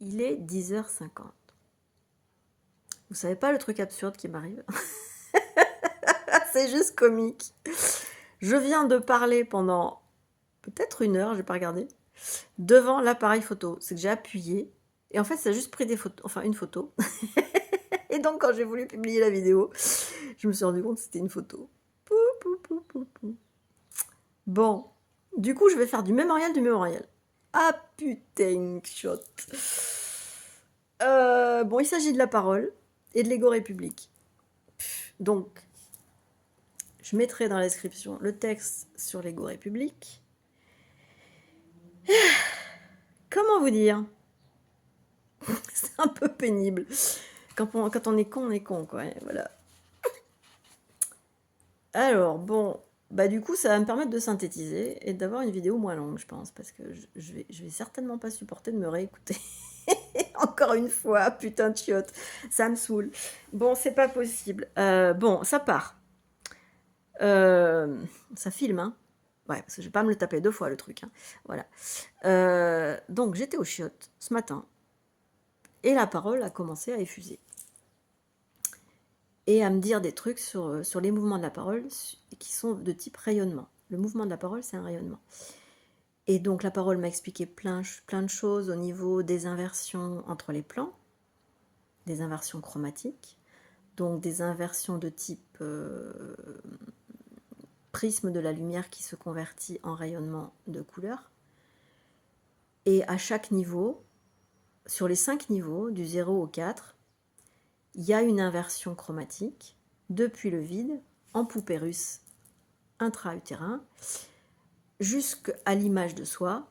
Il est 10h50. Vous savez pas le truc absurde qui m'arrive? C'est juste comique. Je viens de parler pendant peut-être 1 heure, j'ai pas regardé, devant l'appareil photo. C'est que j'ai appuyé et en fait, ça a juste pris des photos, enfin une photo. Et donc quand j'ai voulu publier la vidéo, je me suis rendu compte que c'était une photo. Pou, pou, pou, pou, pou. Bon, du coup, je vais faire du mémorial, du mémorial. Ah putain, shot. Bon, il s'agit de la parole et de l'Ego République. Donc, je mettrai dans la description le texte sur l'Ego République. Comment vous dire? C'est un peu pénible. Quand on est con, quoi. Voilà. Alors, bon, bah du coup, ça va me permettre de synthétiser et d'avoir une vidéo moins longue, je pense, parce que je vais certainement pas supporter de me réécouter. Encore une fois, putain de chiotte, ça me saoule. Bon, c'est pas possible. Bon, ça part. Ça filme, hein. Ouais, parce que je vais pas me le taper 2 fois, le truc, hein. Voilà. Donc, j'étais aux chiottes ce matin, et la parole a commencé à effuser. Et à me dire des trucs sur les mouvements de la parole qui sont de type rayonnement. Le mouvement de la parole, c'est un rayonnement. Et donc, la parole m'a expliqué plein de choses au niveau des inversions entre les plans, des inversions chromatiques, donc des inversions de type prisme de la lumière qui se convertit en rayonnement de couleur. Et à chaque niveau, sur les 5 niveaux, du 0 au 4, il y a une inversion chromatique depuis le vide, en poupée russe intra-utérin, jusqu'à l'image de soi,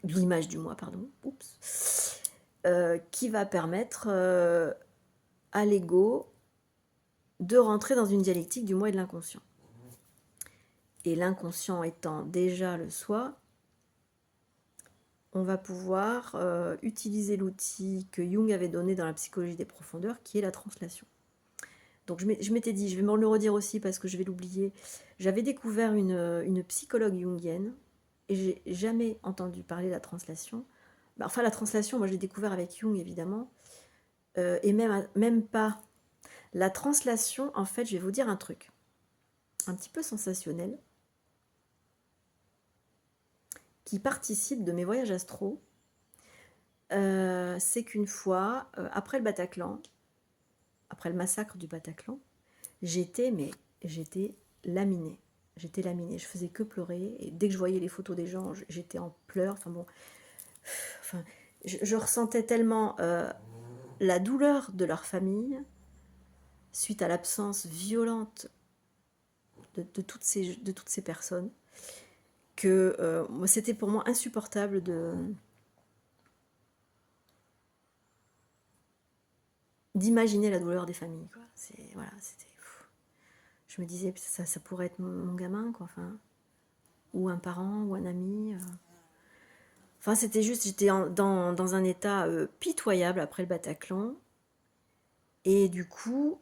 l'image du moi, pardon, oups, qui va permettre à l'ego de rentrer dans une dialectique du moi et de l'inconscient. Et l'inconscient étant déjà le soi, on va pouvoir utiliser l'outil que Jung avait donné dans la psychologie des profondeurs, qui est la translation. Donc je m'étais dit, je vais me le redire aussi parce que je vais l'oublier, j'avais découvert une psychologue jungienne, et j'ai jamais entendu parler de la translation. Enfin, la translation, moi je l'ai découvert avec Jung, évidemment, et même pas. La translation, en fait, je vais vous dire un truc, un petit peu sensationnel, qui participe de mes voyages astro. C'est qu'une fois, après le Bataclan, après le massacre du Bataclan, j'étais laminée. J'étais laminée, je faisais que pleurer, et dès que je voyais les photos des gens, j'étais en pleurs. Enfin bon, enfin, je ressentais tellement la douleur de leur famille suite à l'absence violente de toutes ces personnes, que c'était pour moi insupportable d'imaginer la douleur des familles, quoi. Voilà, c'était... Je me disais, ça pourrait être mon gamin, quoi, enfin, ou un parent, ou un ami. Enfin, c'était juste, j'étais dans un état pitoyable après le Bataclan. Et du coup,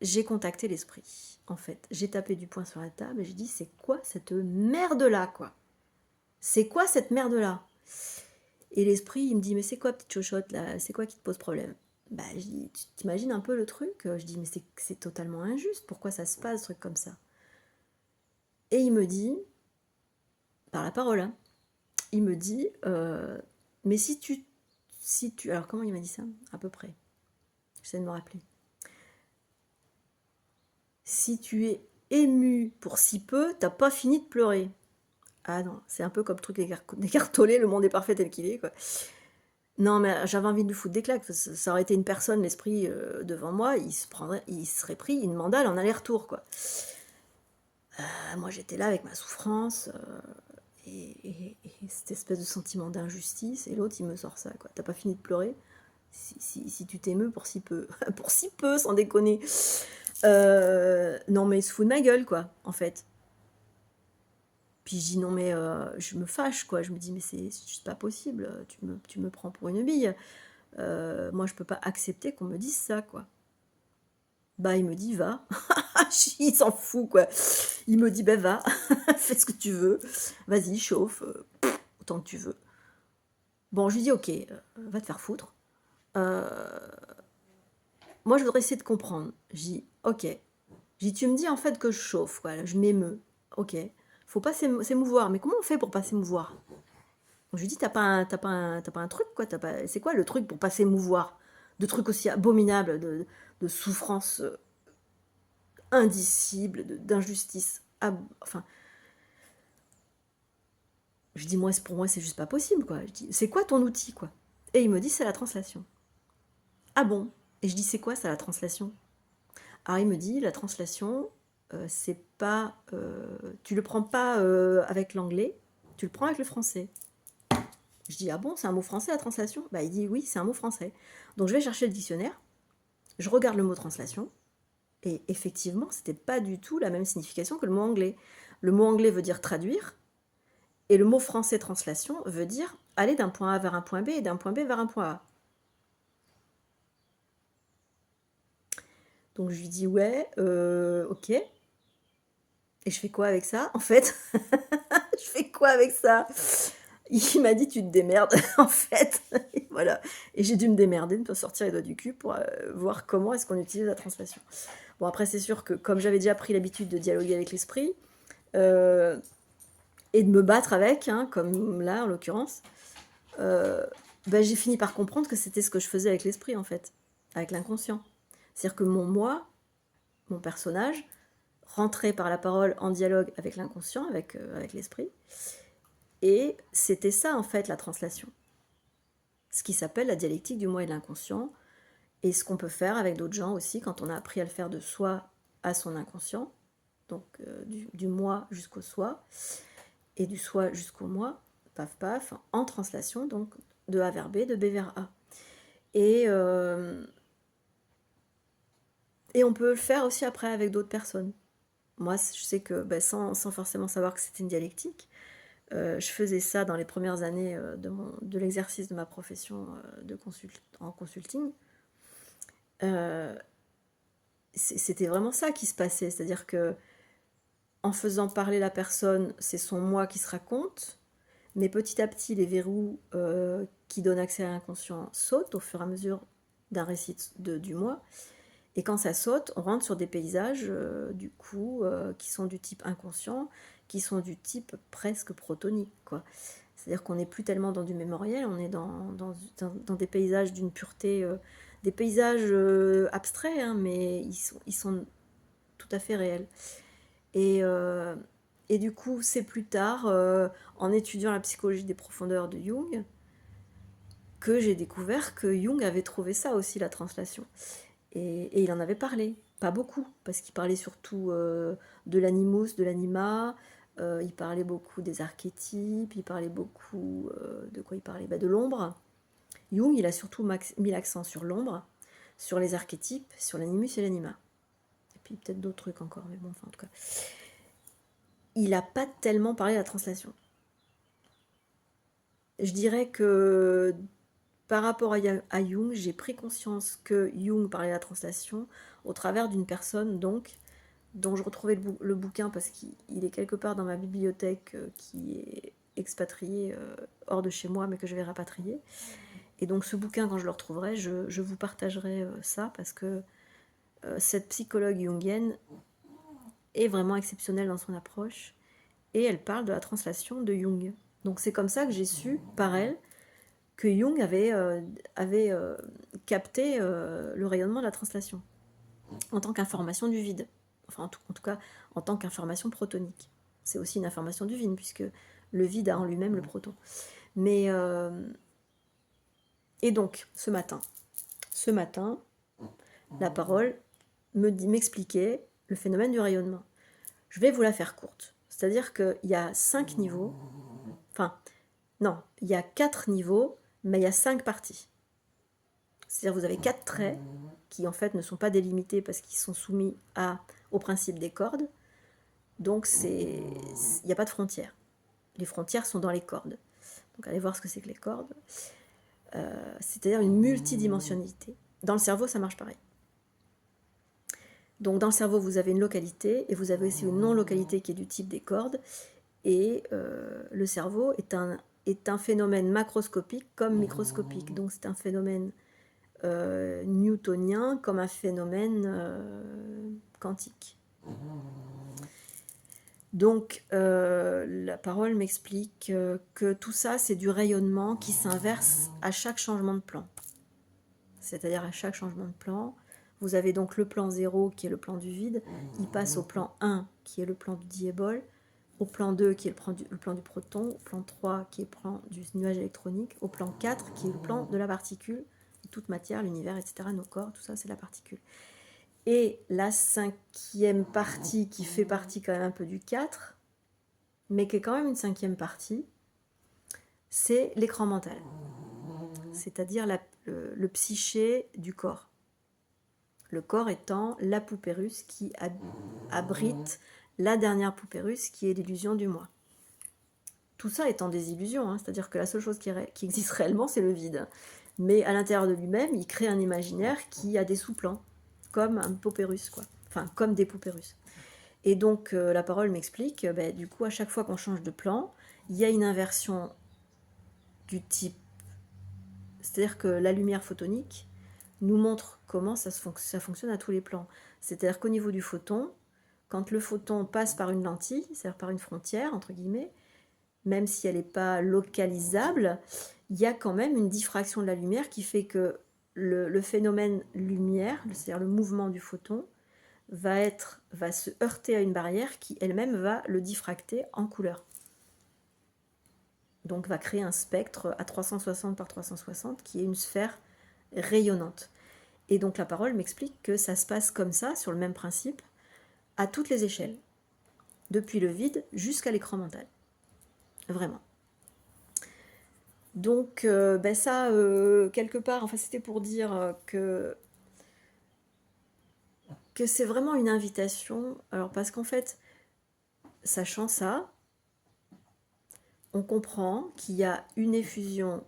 j'ai contacté l'esprit, en fait. J'ai tapé du poing sur la table et j'ai dit, c'est quoi cette merde-là, quoi? C'est quoi cette merde-là? Et l'esprit, il me dit, mais c'est quoi, petite chochotte, là? C'est quoi qui te pose problème? Bah, je dis, tu t'imagines un peu le truc? Je dis, mais c'est totalement injuste. Pourquoi ça se passe, ce truc comme ça? Et il me dit, par la parole, hein, il me dit, mais si tu... Alors, comment il m'a dit ça? À peu près. J'essaie de me rappeler. Si tu es ému pour si peu, t'as pas fini de pleurer. Ah non, c'est un peu comme le truc d'écartoler, le monde est parfait tel qu'il est, quoi. Non, mais j'avais envie de lui foutre des claques. Ça aurait été une personne, l'esprit, devant moi, il serait pris une mandale en aller-retour, quoi. Moi, j'étais là avec ma souffrance, et cette espèce de sentiment d'injustice, et l'autre, il me sort ça, quoi. T'as pas fini de pleurer? Si tu t'émeus pour si peu. Pour si peu, sans déconner. Non, mais il se fout de ma gueule, quoi, en fait. Puis je dis, non, mais je me fâche, quoi. Je me dis, mais c'est juste pas possible. Tu me prends pour une bille. Moi, je peux pas accepter qu'on me dise ça, quoi. Bah, il me dit, va. Il s'en fout, quoi. Il me dit, bah, va. Fais ce que tu veux. Vas-y, chauffe. Autant que tu veux. Bon, je lui dis: «OK, va te faire foutre. Heu, moi, je voudrais essayer de comprendre». Je dis: «OK». Je dis: «Tu me dis, en fait, que je chauffe, quoi, je m'émeus. OK. Faut pas s'émouvoir, mais comment on fait pour pas s'émouvoir?» Je lui dis: «Tu pas un truc, quoi? Tu pas c'est quoi le truc pour pas s'émouvoir? De trucs aussi abominables, de souffrances, indicibles, d'injustices enfin». Je dis: «Moi, pour moi, c'est juste pas possible, quoi». Je dis: «C'est quoi ton outil, quoi?» Et il me dit: «C'est la translation». «Ah bon?» Et je dis: «C'est quoi ça, la translation?» Alors il me dit: «La translation, c'est pas, tu le prends pas, avec l'anglais, tu le prends avec le français». Je dis: «Ah bon, c'est un mot français, la translation?» Bah, il dit: «Oui, c'est un mot français». Donc je vais chercher le dictionnaire, je regarde le mot translation et effectivement, c'était pas du tout la même signification que le mot anglais. Le mot anglais veut dire traduire et le mot français translation veut dire aller d'un point A vers un point B et d'un point B vers un point A. Donc je lui dis: «Ouais, OK, et je fais quoi avec ça, en fait?» Je fais quoi avec ça? Il m'a dit: «Tu te démerdes», en fait, et voilà, et j'ai dû me démerder, me sortir les doigts du cul pour, voir comment est-ce qu'on utilise la translation. Bon, après, c'est sûr que comme j'avais déjà pris l'habitude de dialoguer avec l'esprit, heu et de me battre avec, hein, comme là, en l'occurrence, bah, j'ai fini par comprendre que c'était ce que je faisais avec l'esprit, en fait, avec l'inconscient. C'est-à-dire que mon moi, mon personnage, rentrait par la parole en dialogue avec l'inconscient, avec l'esprit, et c'était ça, en fait, la translation. Ce qui s'appelle la dialectique du moi et de l'inconscient, et ce qu'on peut faire avec d'autres gens aussi quand on a appris à le faire de soi à son inconscient, donc du moi jusqu'au soi, et du soi jusqu'au moi, paf paf, en translation, donc de A vers B, de B vers A. Et, euh, et on peut le faire aussi après avec d'autres personnes. Moi, je sais que bah, sans forcément savoir que c'était une dialectique, je faisais ça dans les premières années de l'exercice de ma profession en consulting. Euh, C'était vraiment ça qui se passait, c'est-à-dire que en faisant parler la personne, c'est son moi qui se raconte, mais petit à petit, les verrous qui donnent accès à l'inconscient sautent au fur et à mesure d'un récit du moi. Et quand ça saute, on rentre sur des paysages, du coup, qui sont du type inconscient, qui sont du type presque protonique, quoi. C'est-à-dire qu'on n'est plus tellement dans du mémoriel, on est dans des paysages d'une pureté, des paysages abstraits, hein, mais ils sont tout à fait réels. Et, euh, et du coup, c'est plus tard, en étudiant la psychologie des profondeurs de Jung, que j'ai découvert que Jung avait trouvé ça aussi, la translation. Et il en avait parlé, pas beaucoup, parce qu'il parlait surtout de l'animus, de l'anima, il parlait beaucoup des archétypes, il parlait beaucoup de quoi il parlait, bah, de l'ombre. Jung, il a surtout mis l'accent sur l'ombre, sur les archétypes, sur l'animus et l'anima. Et puis peut-être d'autres trucs encore, mais bon, enfin en tout cas. Il n'a pas tellement parlé de la translation. Je dirais que par rapport à Jung, j'ai pris conscience que Jung parlait de la translation au travers d'une personne donc dont je retrouvais le bouquin parce qu'il est quelque part dans ma bibliothèque qui est expatrié hors de chez moi mais que je vais rapatrier. Et donc ce bouquin, quand je le retrouverai, je vous partagerai ça parce que cette psychologue jungienne est vraiment exceptionnelle dans son approche et elle parle de la translation de Jung. Donc c'est comme ça que j'ai su, par elle, que Jung avait capté le rayonnement de la translation en tant qu'information du vide. Enfin, en tout cas, en tant qu'information protonique. C'est aussi une information du vide, puisque le vide a en lui-même le proton. Mais, et donc, ce matin, la parole m'expliquait le phénomène du rayonnement. Je vais vous la faire courte. C'est-à-dire qu'il y a 5 niveaux. Enfin, non, il y a 4 niveaux, mais il y a 5 parties. C'est-à-dire vous avez 4 traits qui en fait ne sont pas délimités parce qu'ils sont soumis au principe des cordes. Donc il n'y a pas de frontières. Les frontières sont dans les cordes. Donc allez voir ce que c'est que les cordes. C'est-à-dire une multidimensionnalité. Dans le cerveau, ça marche pareil. Donc dans le cerveau, vous avez une localité et vous avez aussi une non-localité qui est du type des cordes. Et le cerveau est un phénomène macroscopique comme microscopique. Donc c'est un phénomène newtonien comme un phénomène quantique. Donc la parole m'explique que tout ça, c'est du rayonnement qui s'inverse à chaque changement de plan. C'est-à-dire à chaque changement de plan, vous avez donc le plan 0 qui est le plan du vide, il passe au plan 1 qui est le plan du diébole, au plan 2 qui est le plan du proton, au plan 3 qui est le plan du nuage électronique, au plan 4 qui est le plan de la particule, toute matière, l'univers, etc., nos corps, tout ça c'est la particule. Et la 5e partie qui fait partie quand même un peu du 4, mais qui est quand même une 5e partie, c'est l'écran mental. C'est-à-dire le psyché du corps. Le corps étant la poupée russe qui abrite la dernière poupée russe qui est l'illusion du moi. Tout ça étant des illusions, c'est-à-dire que la seule chose qui existe réellement, c'est le vide. Mais à l'intérieur de lui-même, il crée un imaginaire qui a des sous-plans, comme un poupée russe, quoi. Enfin, comme des poupées russes. Et donc, la parole m'explique, du coup, à chaque fois qu'on change de plan, il y a une inversion du type. C'est-à-dire que la lumière photonique nous montre comment ça fonctionne à tous les plans. C'est-à-dire qu'au niveau du photon, quand le photon passe par une lentille, c'est-à-dire par une frontière, entre guillemets, même si elle n'est pas localisable, il y a quand même une diffraction de la lumière qui fait que le phénomène lumière, c'est-à-dire le mouvement du photon, va se heurter à une barrière qui elle-même va le diffracter en couleur. Donc va créer un spectre à 360 par 360 qui est une sphère rayonnante. Et donc la parole m'explique que ça se passe comme ça, sur le même principe, à toutes les échelles, depuis le vide jusqu'à l'écran mental. Vraiment. Donc ça, quelque part, enfin c'était pour dire que c'est vraiment une invitation. Alors parce qu'en fait, sachant ça, on comprend qu'il y a une effusion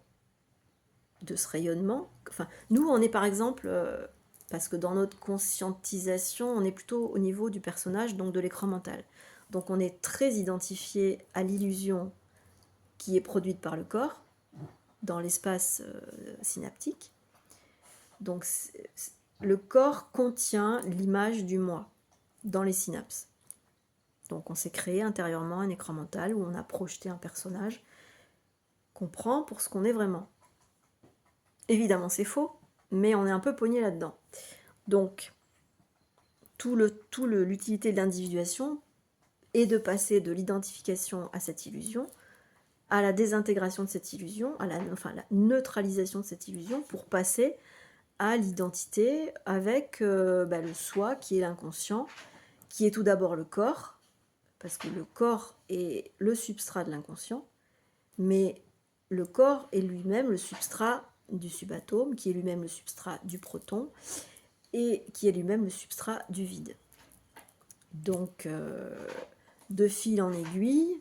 de ce rayonnement. Enfin, nous, on est par exemple, parce que dans notre conscientisation, on est plutôt au niveau du personnage, donc de l'écran mental. Donc on est très identifié à l'illusion qui est produite par le corps, dans l'espace synaptique. Donc le corps contient l'image du moi dans les synapses. Donc on s'est créé intérieurement un écran mental où on a projeté un personnage qu'on prend pour ce qu'on est vraiment. Évidemment c'est faux, mais on est un peu pogné là-dedans. Donc l'utilité de l'individuation est de passer de l'identification à cette illusion, à la désintégration de cette illusion, à la neutralisation de cette illusion pour passer à l'identité avec le soi qui est l'inconscient, qui est tout d'abord le corps, parce que le corps est le substrat de l'inconscient, mais le corps est lui-même le substrat du subatome, qui est lui-même le substrat du proton, et qui est lui-même le substrat du vide. Donc, de fil en aiguille,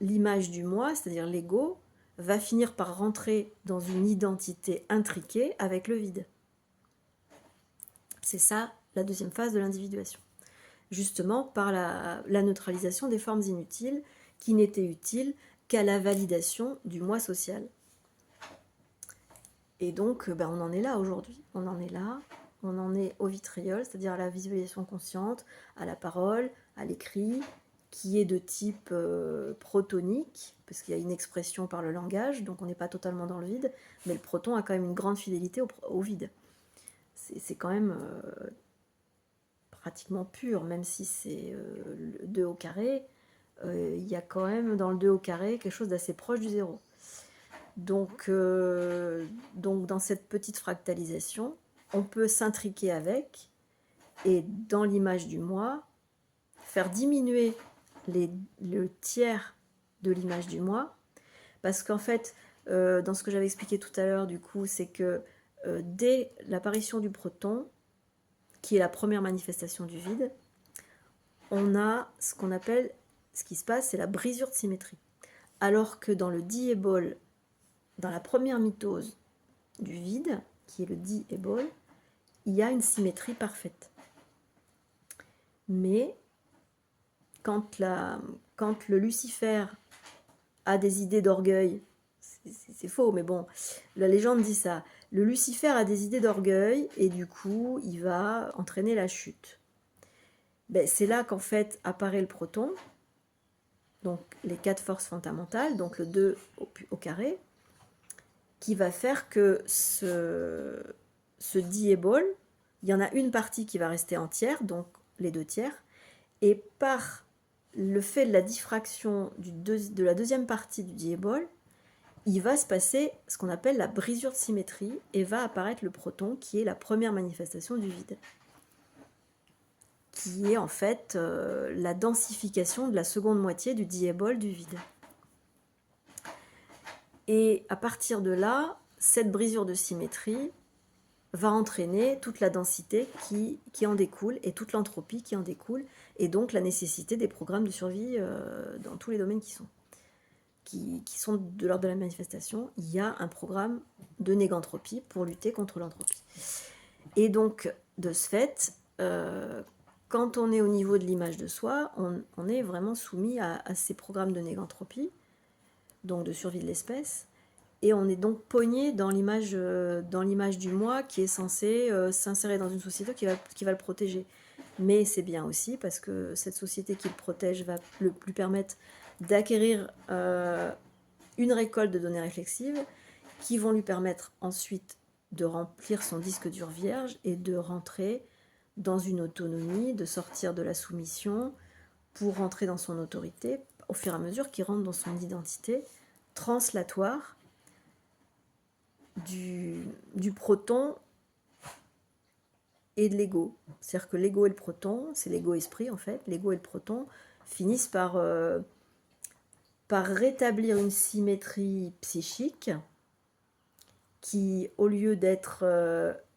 l'image du moi, c'est-à-dire l'ego, va finir par rentrer dans une identité intriquée avec le vide. C'est ça la deuxième phase de l'individuation. Justement par la neutralisation des formes inutiles qui n'étaient utiles qu'à la validation du moi social. Et donc, on en est là aujourd'hui. On en est là. On en est au vitriol, c'est-à-dire à la visualisation consciente, à la parole, à l'écrit, qui est de type protonique, parce qu'il y a une expression par le langage, donc on n'est pas totalement dans le vide, mais le proton a quand même une grande fidélité au vide. C'est quand même pratiquement pur, même si c'est le 2 au carré, il y a quand même dans le 2 au carré quelque chose d'assez proche du 0. Donc dans cette petite fractalisation, on peut s'intriquer avec, et dans l'image du moi, faire diminuer le tiers de l'image du moi, parce qu'en fait, dans ce que j'avais expliqué tout à l'heure, du coup, c'est que dès l'apparition du proton, qui est la première manifestation du vide, on a ce qu'on appelle, ce qui se passe, c'est la brisure de symétrie. Alors que dans le diébole, dans la première mitose du vide, qui est le diébole, il y a une symétrie parfaite. Mais quand le Lucifer a des idées d'orgueil, c'est faux, mais bon, la légende dit ça. Le Lucifer a des idées d'orgueil et du coup, il va entraîner la chute. Ben, c'est là qu'en fait apparaît le proton, donc les 4 forces fondamentales, donc le 2 au carré, qui va faire que ce diébole, il y en a une partie qui va rester entière, donc les 2 tiers, et par le fait de la diffraction de la deuxième partie du diébole, il va se passer ce qu'on appelle la brisure de symétrie et va apparaître le proton qui est la première manifestation du vide, qui est en fait la densification de la seconde moitié du diébole du vide. Et à partir de là, cette brisure de symétrie va entraîner toute la densité qui en découle et toute l'entropie qui en découle, et donc la nécessité des programmes de survie dans tous les domaines qui sont de l'ordre de la manifestation. Il y a un programme de négantropie pour lutter contre l'entropie. Et donc, de ce fait, quand on est au niveau de l'image de soi, on est vraiment soumis à ces programmes de négantropie, donc de survie de l'espèce, et on est donc pogné dans l'image du moi qui est censé s'insérer dans une société qui va le protéger. Mais c'est bien aussi parce que cette société qui le protège va lui permettre d'acquérir une récolte de données réflexives qui vont lui permettre ensuite de remplir son disque dur vierge et de rentrer dans une autonomie, de sortir de la soumission pour rentrer dans son autorité au fur et à mesure qu'il rentre dans son identité translatoire du proton et de l'ego. C'est-à-dire que l'ego et le proton, c'est l'ego-esprit en fait, l'ego et le proton finissent par rétablir une symétrie psychique qui, au lieu d'être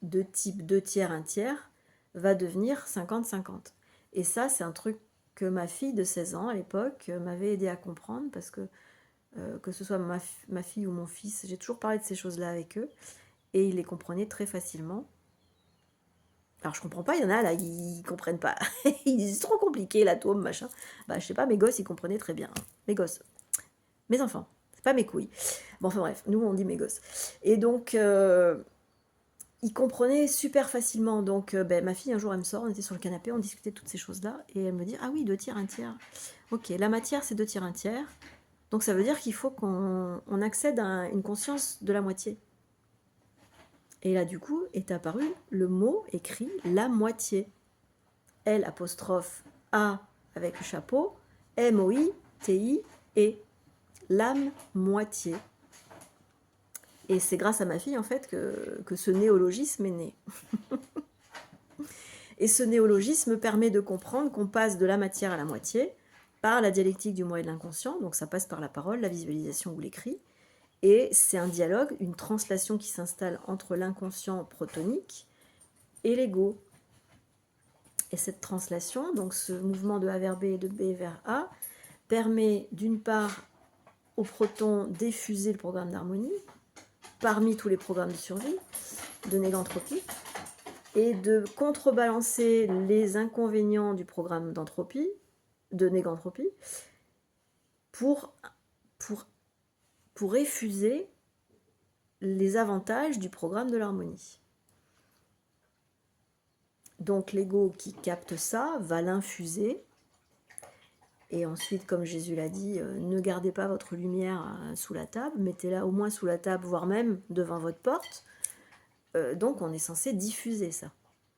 de type 2 tiers, 1 tiers, va devenir 50-50. Et ça, c'est un truc que ma fille de 16 ans à l'époque m'avait aidé à comprendre parce que ce soit ma fille ou mon fils, j'ai toujours parlé de ces choses-là avec eux et ils les comprenaient très facilement. Alors je comprends pas, il y en a là, ils comprennent pas. Ils disent c'est trop compliqué l'atome, machin. Bah je sais pas, mes gosses ils comprenaient très bien. Mes gosses. Mes enfants, c'est pas mes couilles. Bon enfin bref, nous on dit mes gosses. Et donc ils comprenaient super facilement. Donc ma fille un jour elle me sort, on était sur le canapé, on discutait de toutes ces choses-là et elle me dit ah oui 2 tiers, 1 tiers. Ok, la matière c'est 2 tiers, 1 tiers. Donc ça veut dire qu'il faut qu'on accède à une conscience de la moitié. Et là, du coup, est apparu le mot écrit la moitié. L apostrophe A avec le chapeau, M-O-I-T-I-E. L'âme moitié. Et c'est grâce à ma fille, en fait, que ce néologisme est né. Et ce néologisme permet de comprendre qu'on passe de la matière à la moitié par la dialectique du moi et de l'inconscient. Donc ça passe par la parole, la visualisation ou l'écrit. Et c'est un dialogue, une translation qui s'installe entre l'inconscient protonique et l'ego. Et cette translation, donc ce mouvement de A vers B et de B vers A, permet d'une part au proton d'effuser le programme d'harmonie parmi tous les programmes de survie, de négantropie, et de contrebalancer les inconvénients du programme d'entropie, de négantropie, pour effuser les avantages du programme de l'harmonie. Donc l'ego qui capte ça va l'infuser. Et ensuite, comme Jésus l'a dit, ne gardez pas votre lumière sous la table, mettez-la au moins sous la table, voire même devant votre porte. Donc on est censé diffuser ça.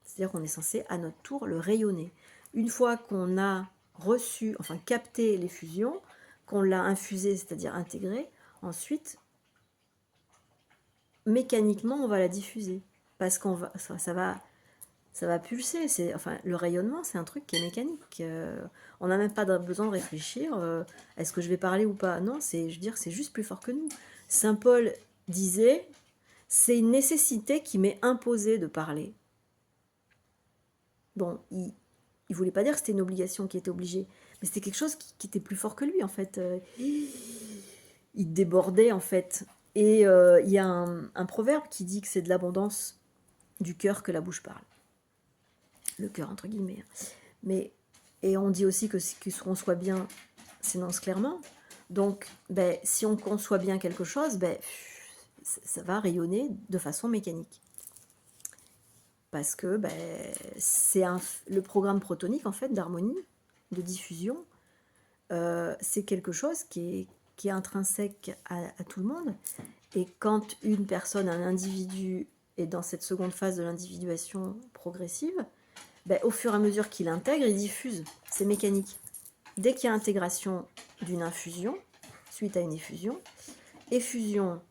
C'est-à-dire qu'on est censé à notre tour le rayonner. Une fois qu'on a reçu, enfin capté l'effusion, qu'on l'a infusé, c'est-à-dire intégré, ensuite, mécaniquement, on va la diffuser. Parce qu'on va, ça va pulser. Enfin, le rayonnement, c'est un truc qui est mécanique. On n'a même pas besoin de réfléchir. Est-ce que je vais parler ou pas? Non, c'est juste plus fort que nous. Saint Paul disait, c'est une nécessité qui m'est imposée de parler. Bon, il voulait pas dire que c'était une obligation qui était obligée, mais c'était quelque chose qui était plus fort que lui, en fait. Il débordait, en fait. Et il y a un proverbe qui dit que c'est de l'abondance du cœur que la bouche parle. Le cœur, entre guillemets. Et on dit aussi que qu'on soit bien s'énonce clairement. Donc, ben, si on conçoit bien quelque chose, ben, ça va rayonner de façon mécanique. Parce que ben, le programme protonique, en fait, d'harmonie, de diffusion, c'est quelque chose qui est intrinsèque à tout le monde. Et quand une personne, un individu, est dans cette seconde phase de l'individuation progressive, ben, au fur et à mesure qu'il intègre, il diffuse. C'est mécanique. Dès qu'il y a intégration d'une infusion, suite à une effusion, effusion,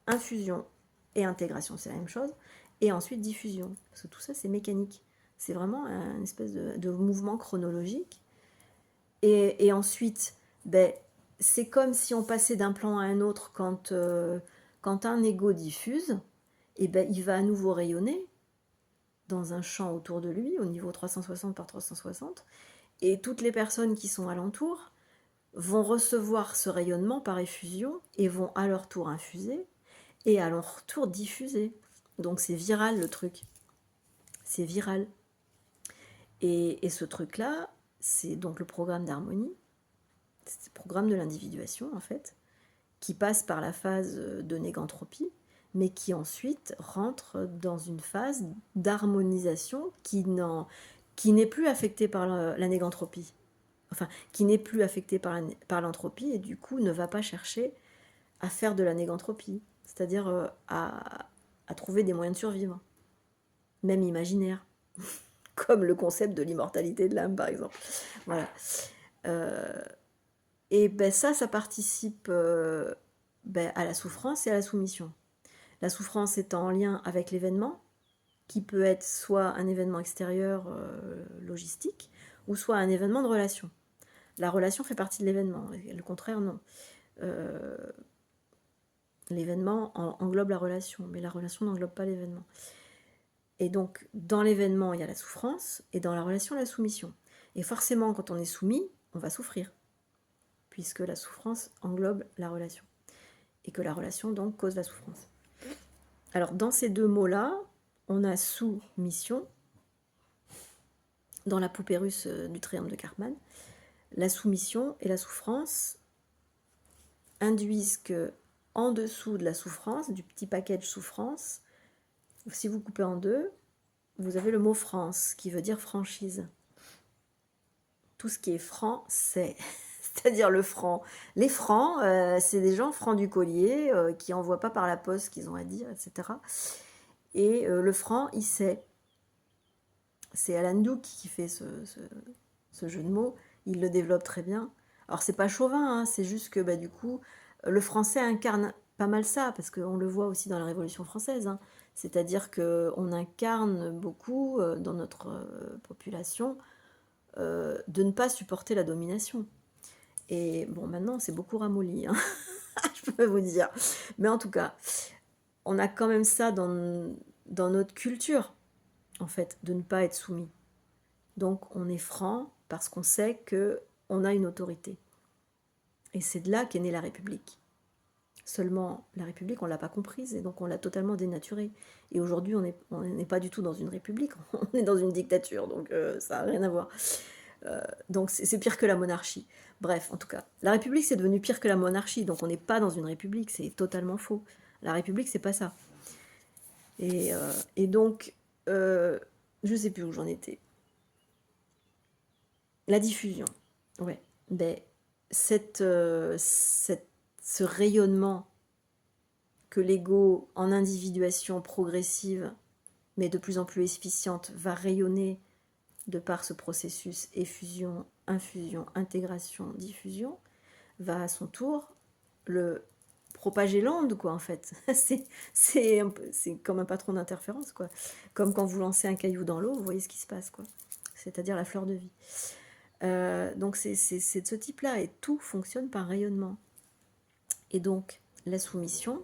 infusion et intégration, c'est la même chose, et ensuite diffusion. Parce que tout ça, c'est mécanique. C'est vraiment une espèce de mouvement chronologique. Et ensuite, ben, c'est comme si on passait d'un plan à un autre quand un ego diffuse, et ben, il va à nouveau rayonner dans un champ autour de lui, au niveau 360 par 360, et toutes les personnes qui sont alentour vont recevoir ce rayonnement par effusion et vont à leur tour infuser et à leur tour diffuser. Donc c'est viral le truc. C'est viral. Et ce truc-là, c'est donc le programme d'harmonie, c'est le programme de l'individuation en fait, qui passe par la phase de négantropie, mais qui ensuite rentre dans une phase d'harmonisation qui n'est plus affectée par la négantropie. Enfin, qui n'est plus affectée par l'entropie et du coup ne va pas chercher à faire de la négantropie, c'est-à-dire à trouver des moyens de survivre, même imaginaires, comme le concept de l'immortalité de l'âme par exemple. Voilà. Et ben ça participe ben, à la souffrance et à la soumission. La souffrance étant en lien avec l'événement, qui peut être soit un événement extérieur logistique, ou soit un événement de relation. La relation fait partie de l'événement, et le contraire non. L'événement englobe la relation, mais la relation n'englobe pas l'événement. Et donc, dans l'événement, il y a la souffrance, et dans la relation, la soumission. Et forcément, quand on est soumis, on va souffrir, puisque la souffrance englobe la relation, et que la relation, donc, cause la souffrance. Alors, dans ces deux mots-là, on a soumission, dans la poupée russe du triangle de Karpman. La soumission et la souffrance induisent que, en dessous de la souffrance, du petit package souffrance, si vous coupez en deux, vous avez le mot France, qui veut dire franchise. Tout ce qui est franc, c'est-à-dire le franc. Les francs, c'est des gens francs du collier, qui n'envoient pas par la poste ce qu'ils ont à dire, etc. Et le franc, il sait. C'est Alan Duke qui fait ce jeu de mots. Il le développe très bien. Alors, c'est pas chauvin, hein, c'est juste que, bah, du coup, le français incarne pas mal ça, parce qu'on le voit aussi dans la Révolution française. Hein. C'est-à-dire qu'on incarne beaucoup dans notre population de ne pas supporter la domination. Et bon, maintenant, c'est beaucoup ramolli, hein, je peux vous dire. Mais en tout cas, on a quand même ça dans notre culture, en fait, de ne pas être soumis. Donc, on est franc parce qu'on sait qu'on a une autorité. Et c'est de là qu'est née la République. Seulement, la République, on ne l'a pas comprise, et donc on l'a totalement dénaturée. Et aujourd'hui, on n'est pas du tout dans une République, on est dans une dictature, donc ça n'a rien à voir. Donc c'est pire que la monarchie. Bref, en tout cas, la République, c'est devenu pire que la monarchie, donc on n'est pas dans une République, c'est totalement faux. La République, c'est pas ça. Et donc, je sais plus où j'en étais. La diffusion, ouais. Ben, ce rayonnement que l'ego, en individuation progressive, mais de plus en plus efficiente, va rayonner de par ce processus effusion, infusion, intégration, diffusion, va à son tour le propager l'onde, quoi, en fait. c'est comme un patron d'interférence, quoi. Comme quand vous lancez un caillou dans l'eau, vous voyez ce qui se passe, quoi. C'est-à-dire la fleur de vie. Donc c'est de ce type-là, et tout fonctionne par rayonnement. Et donc, la soumission,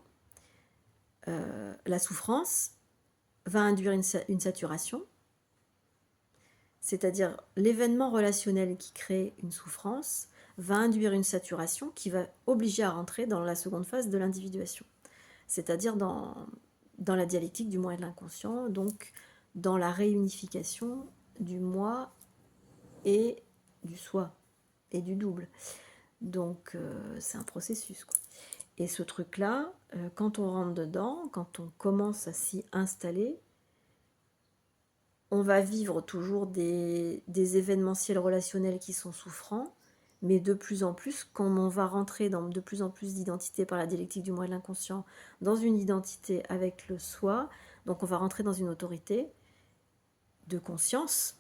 la souffrance, va induire une saturation, c'est-à-dire l'événement relationnel qui crée une souffrance va induire une saturation qui va obliger à rentrer dans la seconde phase de l'individuation, c'est-à-dire dans la dialectique du moi et de l'inconscient, donc dans la réunification du moi et du soi, et du double. Donc, c'est un processus, quoi. Et ce truc-là, quand on rentre dedans, quand on commence à s'y installer, on va vivre toujours des événementiels relationnels qui sont souffrants, mais de plus en plus, quand on va rentrer dans de plus en plus d'identités par la dialectique du moi et de l'inconscient, dans une identité avec le soi, donc on va rentrer dans une autorité de conscience,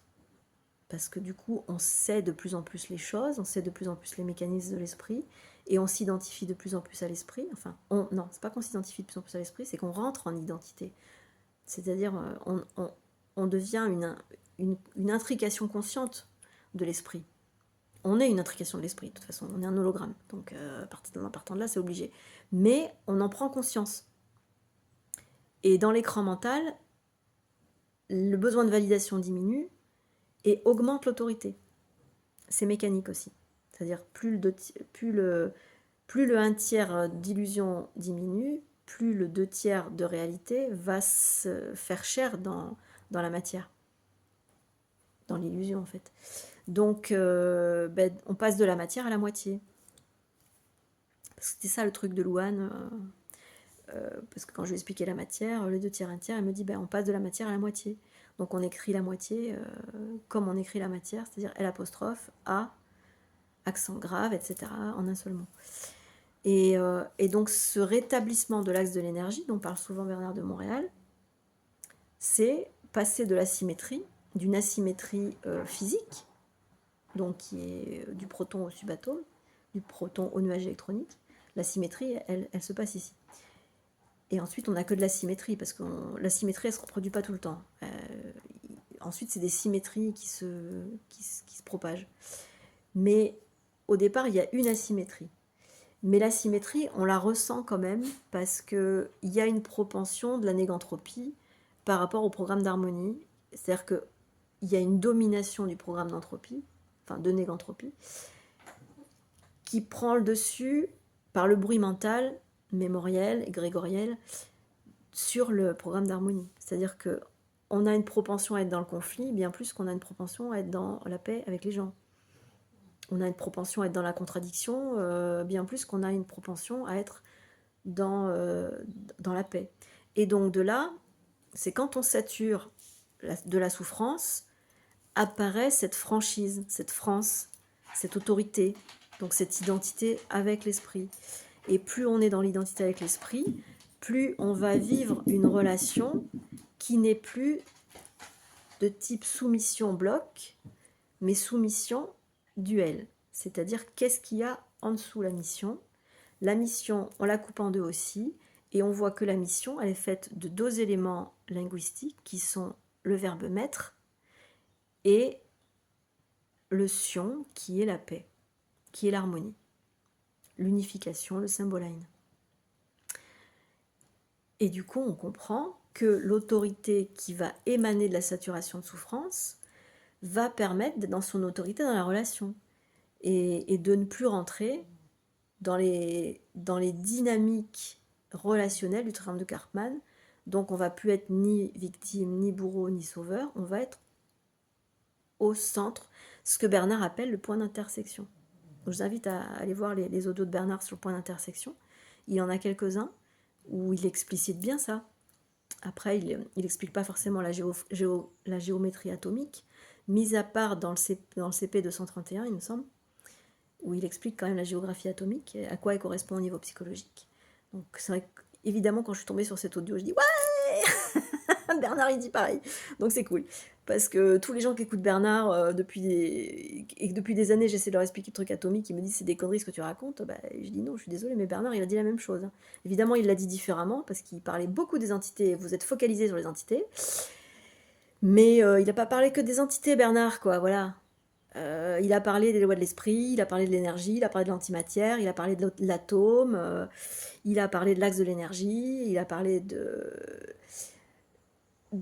parce que du coup, on sait de plus en plus les choses, on sait de plus en plus les mécanismes de l'esprit, et on s'identifie de plus en plus à l'esprit. Enfin, non, c'est pas qu'on s'identifie de plus en plus à l'esprit, c'est qu'on rentre en identité. C'est-à-dire, on devient une intrication consciente de l'esprit. On est une intrication de l'esprit, de toute façon, on est un hologramme. Donc, partant de là, c'est obligé. Mais on en prend conscience. Et dans l'écran mental, le besoin de validation diminue et augmente l'autorité. C'est mécanique aussi. C'est-à-dire, plus le 1/3 d'illusion diminue, plus le 2/3 de réalité va se faire chair dans la matière, dans l'illusion en fait. Donc, on passe de la matière à la moitié. Parce que c'était ça le truc de Louane. Parce que quand je lui ai expliqué la matière, le 2/3, 1/3, elle me dit on passe de la matière à la moitié. Donc on écrit la moitié comme on écrit la matière, c'est-à-dire L', A, accent grave, etc., en un seul mot. Et donc ce rétablissement de l'axe de l'énergie, dont parle souvent Bernard de Montréal, c'est passer de l'asymétrie, d'une asymétrie physique, donc qui est du proton au subatome, du proton au nuage électronique. L'asymétrie, elle se passe ici. Et ensuite, on n'a que de l'asymétrie, parce que l'asymétrie, elle ne se reproduit pas tout le temps. Ensuite, c'est des symétries qui se propagent. Mais au départ, il y a une asymétrie. Mais l'asymétrie, on la ressent quand même, parce qu'il y a une propension de la négantropie par rapport au programme d'harmonie. C'est-à-dire qu'il y a une domination du programme d'entropie, enfin de négantropie, qui prend le dessus par le bruit mental, mémoriel et grégoriel, sur le programme d'harmonie. C'est-à-dire qu'on a une propension à être dans le conflit, bien plus qu'on a une propension à être dans la paix avec les gens. On a une propension à être dans la contradiction, bien plus qu'on a une propension à être dans la paix. Et donc de là, c'est quand on sature de la souffrance, apparaît cette franchise, cette France, cette autorité, donc cette identité avec l'esprit. Et plus on est dans l'identité avec l'esprit, plus on va vivre une relation qui n'est plus de type soumission-bloc, mais soumission-duel. C'est-à-dire, qu'est-ce qu'il y a en dessous la mission ? La mission, on la coupe en deux aussi, et on voit que la mission, elle est faite de deux éléments linguistiques qui sont le verbe mettre et le sion, qui est la paix, qui est l'harmonie, l'unification, le symboline. Et du coup, on comprend que l'autorité qui va émaner de la saturation de souffrance va permettre d'être dans son autorité dans la relation et de ne plus rentrer dans les dynamiques relationnelles du triangle de Karpman. Donc on va plus être ni victime, ni bourreau, ni sauveur, on va être au centre, ce que Bernard appelle le point d'intersection. Donc, je vous invite à aller voir les audios de Bernard sur le point d'intersection. Il y en a quelques-uns où il explicite bien ça. Après, il n'explique pas forcément la géométrie atomique, mis à part dans le CP 231, il me semble, où il explique quand même la géographie atomique, et à quoi elle correspond au niveau psychologique. Donc c'est vrai qu'évidemment, quand je suis tombée sur cet audio, je dis « Ouais !» Bernard, il dit pareil. Donc c'est cool. Parce que tous les gens qui écoutent Bernard depuis des années, j'essaie de leur expliquer le truc atomique, ils me disent c'est des conneries ce que tu racontes. Je dis non, je suis désolée, mais Bernard, il a dit la même chose. Évidemment, il l'a dit différemment, parce qu'il parlait beaucoup des entités, vous êtes focalisés sur les entités. Mais il n'a pas parlé que des entités, Bernard, quoi, voilà. Il a parlé des lois de l'esprit, il a parlé de l'énergie, il a parlé de l'antimatière, il a parlé de l'atome, il a parlé de l'axe de l'énergie, il a parlé de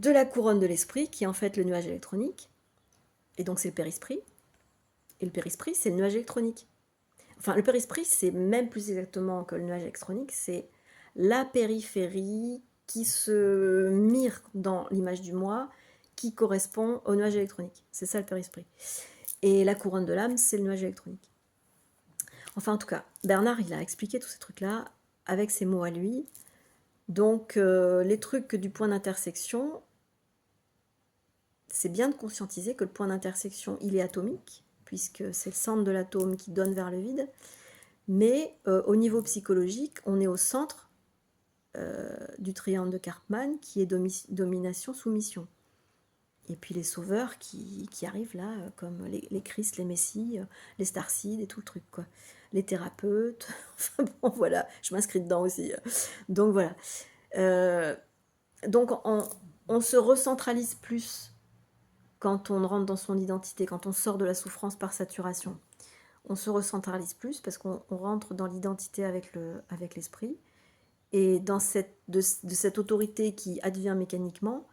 la couronne de l'esprit, qui est en fait le nuage électronique. Et donc c'est le périsprit. Et le périsprit, c'est le nuage électronique. Enfin, le périsprit, c'est même plus exactement que le nuage électronique, c'est la périphérie qui se mire dans l'image du moi, qui correspond au nuage électronique. C'est ça le périsprit. Et la couronne de l'âme, c'est le nuage électronique. Enfin, en tout cas, Bernard, il a expliqué tous ces trucs-là avec ses mots à lui. Donc, les trucs du point d'intersection, c'est bien de conscientiser que le point d'intersection, il est atomique, puisque c'est le centre de l'atome qui donne vers le vide. Mais au niveau psychologique, on est au centre du triangle de Karpman, qui est domination-soumission. Et puis les sauveurs qui arrivent là, comme les Christ, les Messies, les Starseeds et tout le truc, quoi. Les thérapeutes, enfin bon, voilà, je m'inscris dedans aussi. Donc voilà. Donc on se recentralise plus quand on rentre dans son identité, quand on sort de la souffrance par saturation. On se recentralise plus parce qu'on rentre dans l'identité avec l'esprit. Et de cette autorité qui advient mécaniquement,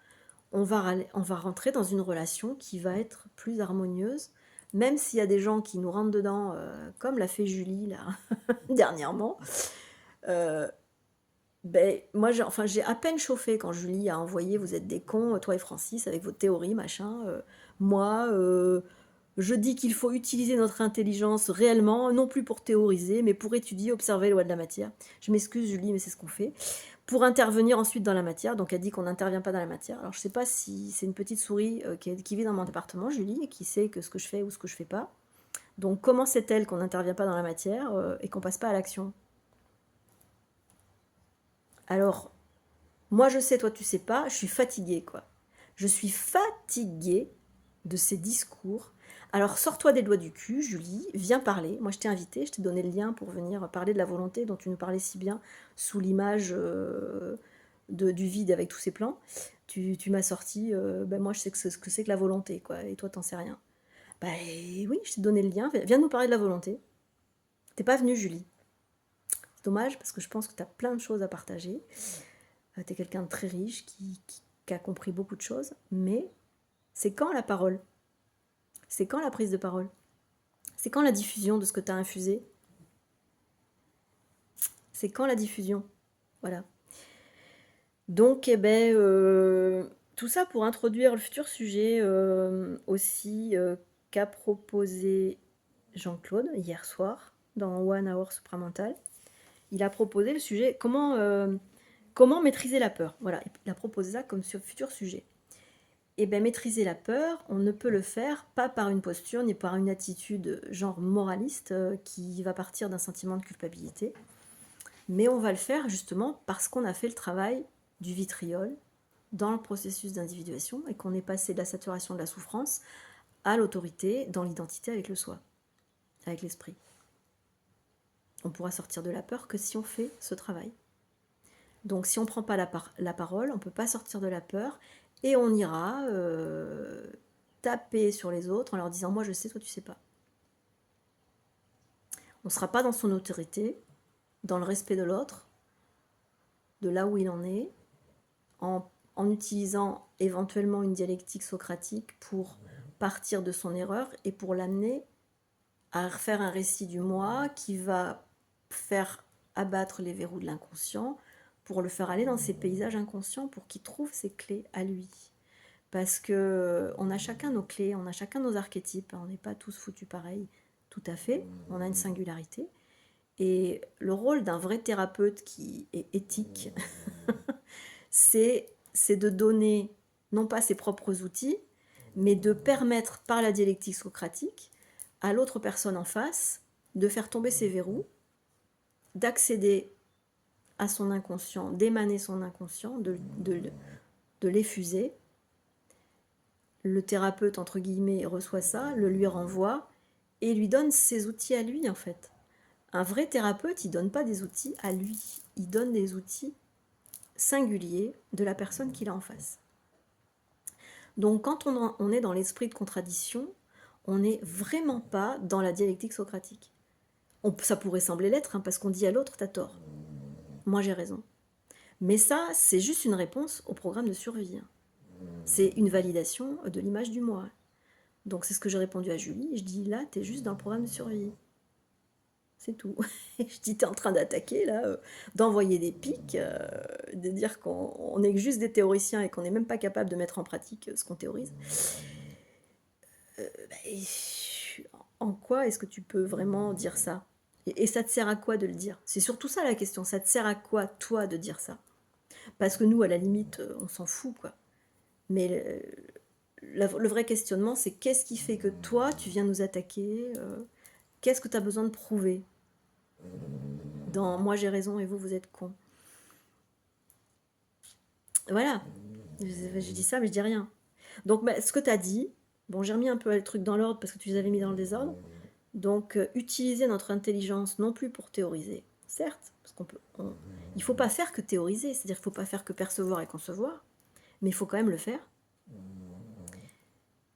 on va rentrer dans une relation qui va être plus harmonieuse, même s'il y a des gens qui nous rentrent dedans, comme l'a fait Julie là, dernièrement. Moi, j'ai à peine chauffé quand Julie a envoyé « Vous êtes des cons, toi et Francis, avec vos théories, machin. Moi, je dis qu'il faut utiliser notre intelligence réellement, non plus pour théoriser, mais pour étudier, observer les lois de la matière. » Je m'excuse Julie, mais c'est ce qu'on fait. Pour intervenir ensuite dans la matière, donc elle dit qu'on n'intervient pas dans la matière. Alors je sais pas si c'est une petite souris qui vit dans mon département, Julie, et qui sait que ce que je fais ou ce que je fais pas. Donc comment sait-elle qu'on n'intervient pas dans la matière et qu'on passe pas à l'action? Alors, moi je sais, toi tu sais pas, je suis fatiguée quoi. Je suis fatiguée de ces discours. Alors sors-toi des doigts du cul, Julie, viens parler. Moi je t'ai invité, je t'ai donné le lien pour venir parler de la volonté dont tu nous parlais si bien sous l'image du vide avec tous ces plans. Tu m'as sorti, moi je sais ce que c'est que la volonté, quoi, et toi t'en sais rien. Bah oui, je t'ai donné le lien, viens nous parler de la volonté. T'es pas venue, Julie. C'est dommage parce que je pense que t'as plein de choses à partager. T'es quelqu'un de très riche qui a compris beaucoup de choses, mais c'est quand la parole? C'est quand la prise de parole? C'est quand la diffusion de ce que t'as infusé? C'est quand la diffusion? Voilà. Donc, tout ça pour introduire le futur sujet aussi qu'a proposé Jean-Claude hier soir dans One Hour Supramental. Il a proposé le sujet comment maîtriser la peur. Voilà, il a proposé ça comme futur sujet. Et bien, maîtriser la peur, on ne peut le faire pas par une posture ni par une attitude genre moraliste qui va partir d'un sentiment de culpabilité, mais on va le faire justement parce qu'on a fait le travail du vitriol dans le processus d'individuation et qu'on est passé de la saturation de la souffrance à l'autorité dans l'identité avec le soi, avec l'esprit. On pourra sortir de la peur que si on fait ce travail. Donc si on ne prend pas la parole, on ne peut pas sortir de la peur et on ira taper sur les autres en leur disant « moi je sais, toi tu sais pas ». On ne sera pas dans son autorité, dans le respect de l'autre, de là où il en est, en utilisant éventuellement une dialectique socratique pour partir de son erreur et pour l'amener à faire un récit du moi qui va faire abattre les verrous de l'inconscient, pour le faire aller dans ses paysages inconscients, pour qu'il trouve ses clés à lui. Parce que on a chacun nos clés, on a chacun nos archétypes, on n'est pas tous foutus pareil, tout à fait, on a une singularité. Et le rôle d'un vrai thérapeute qui est éthique, c'est de donner non pas ses propres outils, mais de permettre par la dialectique socratique à l'autre personne en face de faire tomber ses verrous, d'accéder à son inconscient, d'émaner son inconscient, de l'effuser. Le thérapeute, entre guillemets, reçoit ça, le lui renvoie et lui donne ses outils à lui, en fait. Un vrai thérapeute, il ne donne pas des outils à lui, il donne des outils singuliers de la personne qu'il a en face. Donc quand on est dans l'esprit de contradiction, on n'est vraiment pas dans la dialectique socratique. Ça pourrait sembler l'être, hein, parce qu'on dit à l'autre, t'as tort. Moi j'ai raison. Mais ça, c'est juste une réponse au programme de survie. C'est une validation de l'image du moi. Donc c'est ce que j'ai répondu à Julie. Je dis, là, t'es juste dans le programme de survie. C'est tout. Je dis, t'es en train d'attaquer, là, d'envoyer des pics, de dire qu'on est juste des théoriciens et qu'on n'est même pas capable de mettre en pratique ce qu'on théorise. En quoi est-ce que tu peux vraiment dire ça? Et ça te sert à quoi de le dire? C'est surtout ça la question, ça te sert à quoi, toi, de dire ça? Parce que nous, à la limite, on s'en fout, quoi. Mais le vrai questionnement, c'est qu'est-ce qui fait que toi, tu viens nous attaquer? Qu'est-ce que tu as besoin de prouver? Dans moi j'ai raison et vous, vous êtes con. Voilà. Je dis ça, mais je dis rien. Donc, bah, ce que tu as dit, bon, j'ai remis un peu le truc dans l'ordre parce que tu les avais mis dans le désordre. Donc, utiliser notre intelligence non plus pour théoriser, certes, parce il ne faut pas faire que théoriser, c'est-à-dire qu'il ne faut pas faire que percevoir et concevoir, mais il faut quand même le faire.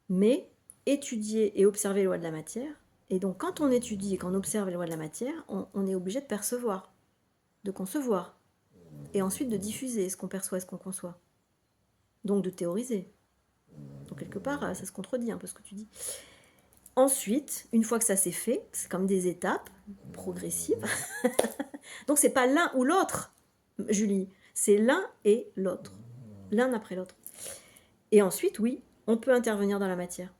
Mais étudier et observer les lois de la matière, et donc quand on étudie et qu'on observe les lois de la matière, on est obligé de percevoir, de concevoir, et ensuite de diffuser ce qu'on perçoit et ce qu'on conçoit. Donc de théoriser. Donc quelque part, ça se contredit un peu ce que tu dis. Ensuite, une fois que ça s'est fait, c'est comme des étapes progressives. Donc c'est pas l'un ou l'autre, Julie, c'est l'un et l'autre, l'un après l'autre. Et ensuite, oui, on peut intervenir dans la matière,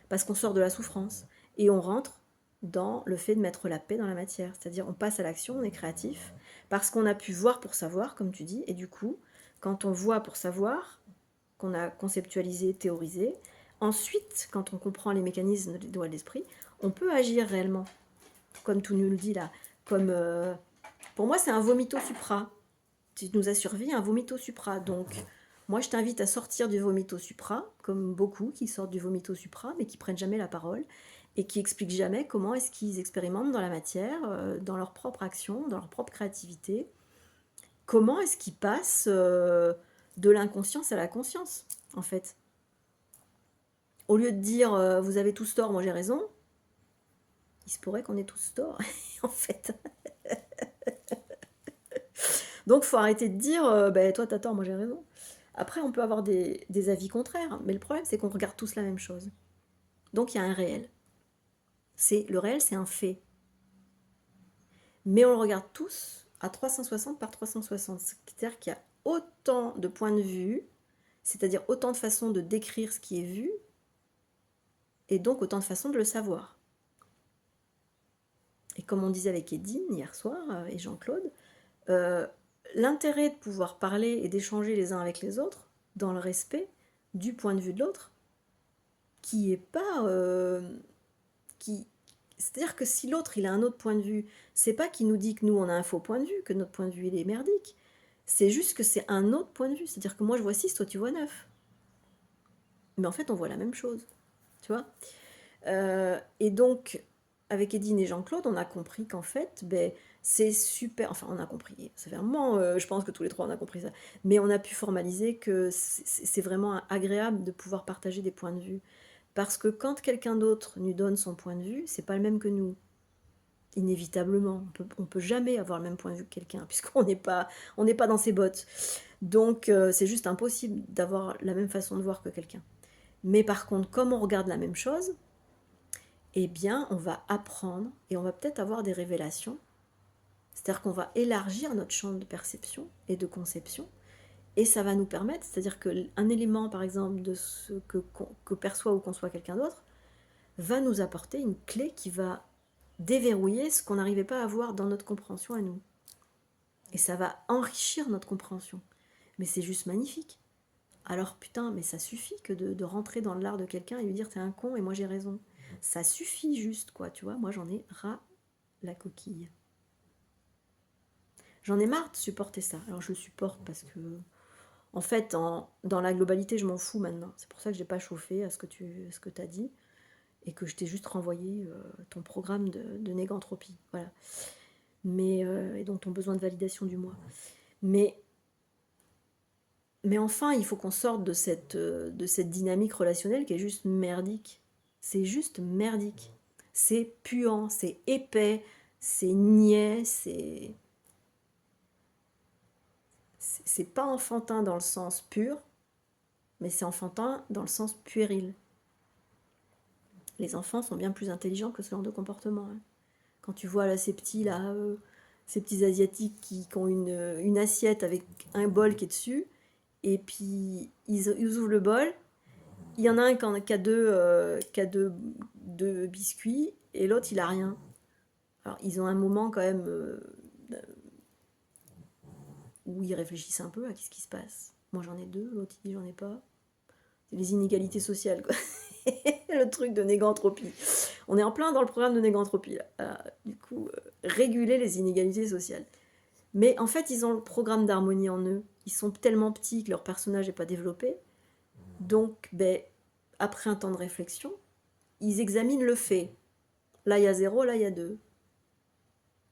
parce qu'on sort de la souffrance et on rentre dans le fait de mettre la paix dans la matière, c'est-à-dire on passe à l'action, on est créatif, parce qu'on a pu voir pour savoir, comme tu dis, et du coup, quand on voit pour savoir, qu'on a conceptualisé, théorisé, ensuite, quand on comprend les mécanismes des lois de l'esprit, on peut agir réellement, comme tout nous le dit là, comme pour moi c'est un vomito supra, tu nous as survécu un vomito supra, donc moi je t'invite à sortir du vomito supra, comme beaucoup qui sortent du vomito supra, mais qui prennent jamais la parole, et qui expliquent jamais comment est-ce qu'ils expérimentent dans la matière, dans leur propre action, dans leur propre créativité, comment est-ce qu'ils passent de l'inconscience à la conscience, en fait. Au lieu de dire vous avez tous tort, moi j'ai raison, il se pourrait qu'on ait tous tort, en fait. Donc faut arrêter de dire toi t'as tort, moi j'ai raison. Après on peut avoir des avis contraires, mais le problème c'est qu'on regarde tous la même chose. Donc il y a un réel. Le réel, c'est un fait. Mais on le regarde tous à 360 par 360. C'est-à-dire qu'il y a autant de points de vue, c'est-à-dire autant de façons de décrire ce qui est vu, et donc autant de façons de le savoir. Et comme on disait avec Edine hier soir, et Jean-Claude, l'intérêt de pouvoir parler et d'échanger les uns avec les autres, dans le respect du point de vue de l'autre, qui est pas... c'est-à-dire que si l'autre il a un autre point de vue, c'est pas qu'il nous dit que nous on a un faux point de vue, que notre point de vue il est merdique. C'est juste que c'est un autre point de vue. C'est-à-dire que moi je vois 6, toi tu vois 9. Mais en fait on voit la même chose. Tu vois et donc, avec Edine et Jean-Claude, on a compris qu'en fait, c'est super. Enfin, on a compris. Ça fait un moment, je pense que tous les trois, on a compris ça. Mais on a pu formaliser que c'est vraiment agréable de pouvoir partager des points de vue. Parce que quand quelqu'un d'autre nous donne son point de vue, c'est pas le même que nous. Inévitablement. On peut jamais avoir le même point de vue que quelqu'un, puisqu'on n'est pas dans ses bottes. Donc, c'est juste impossible d'avoir la même façon de voir que quelqu'un. Mais par contre, comme on regarde la même chose, eh bien, on va apprendre et on va peut-être avoir des révélations. C'est-à-dire qu'on va élargir notre champ de perception et de conception. Et ça va nous permettre, c'est-à-dire qu'un élément, par exemple, de ce que perçoit ou conçoit quelqu'un d'autre, va nous apporter une clé qui va déverrouiller ce qu'on n'arrivait pas à voir dans notre compréhension à nous. Et ça va enrichir notre compréhension. Mais c'est juste magnifique. Alors putain, mais ça suffit que de rentrer dans l'art de quelqu'un et lui dire t'es un con et moi j'ai raison. Ça suffit juste, quoi, tu vois. Moi j'en ai ras la coquille. J'en ai marre de supporter ça. Alors je le supporte parce que, en fait, dans la globalité, je m'en fous maintenant. C'est pour ça que j'ai pas chauffé à ce que tu as dit et que je t'ai juste renvoyé ton programme de négantropie. Voilà. Mais, et donc ton besoin de validation du moi. Mais enfin, il faut qu'on sorte de cette dynamique relationnelle qui est juste merdique. C'est juste merdique. C'est puant, c'est épais, c'est niais, c'est pas enfantin dans le sens pur, mais c'est enfantin dans le sens puéril. Les enfants sont bien plus intelligents que ce genre de comportement. Hein. Quand tu vois là, ces petits asiatiques qui ont une assiette avec un bol qui est dessus, et puis ils ouvrent le bol, il y en a un qui a deux biscuits, et l'autre il a rien. Alors, ils ont un moment quand même où ils réfléchissent un peu à ce qui se passe. Moi, j'en ai deux, l'autre, il dit j'en ai pas. C'est les inégalités sociales, quoi. Le truc de négantropie. On est en plein dans le programme de négantropie, là. Du coup, réguler les inégalités sociales. Mais en fait, ils ont le programme d'harmonie en eux. Ils sont tellement petits que leur personnage n'est pas développé. Donc, après un temps de réflexion, ils examinent le fait. Là, il y a 0, là, il y a 2.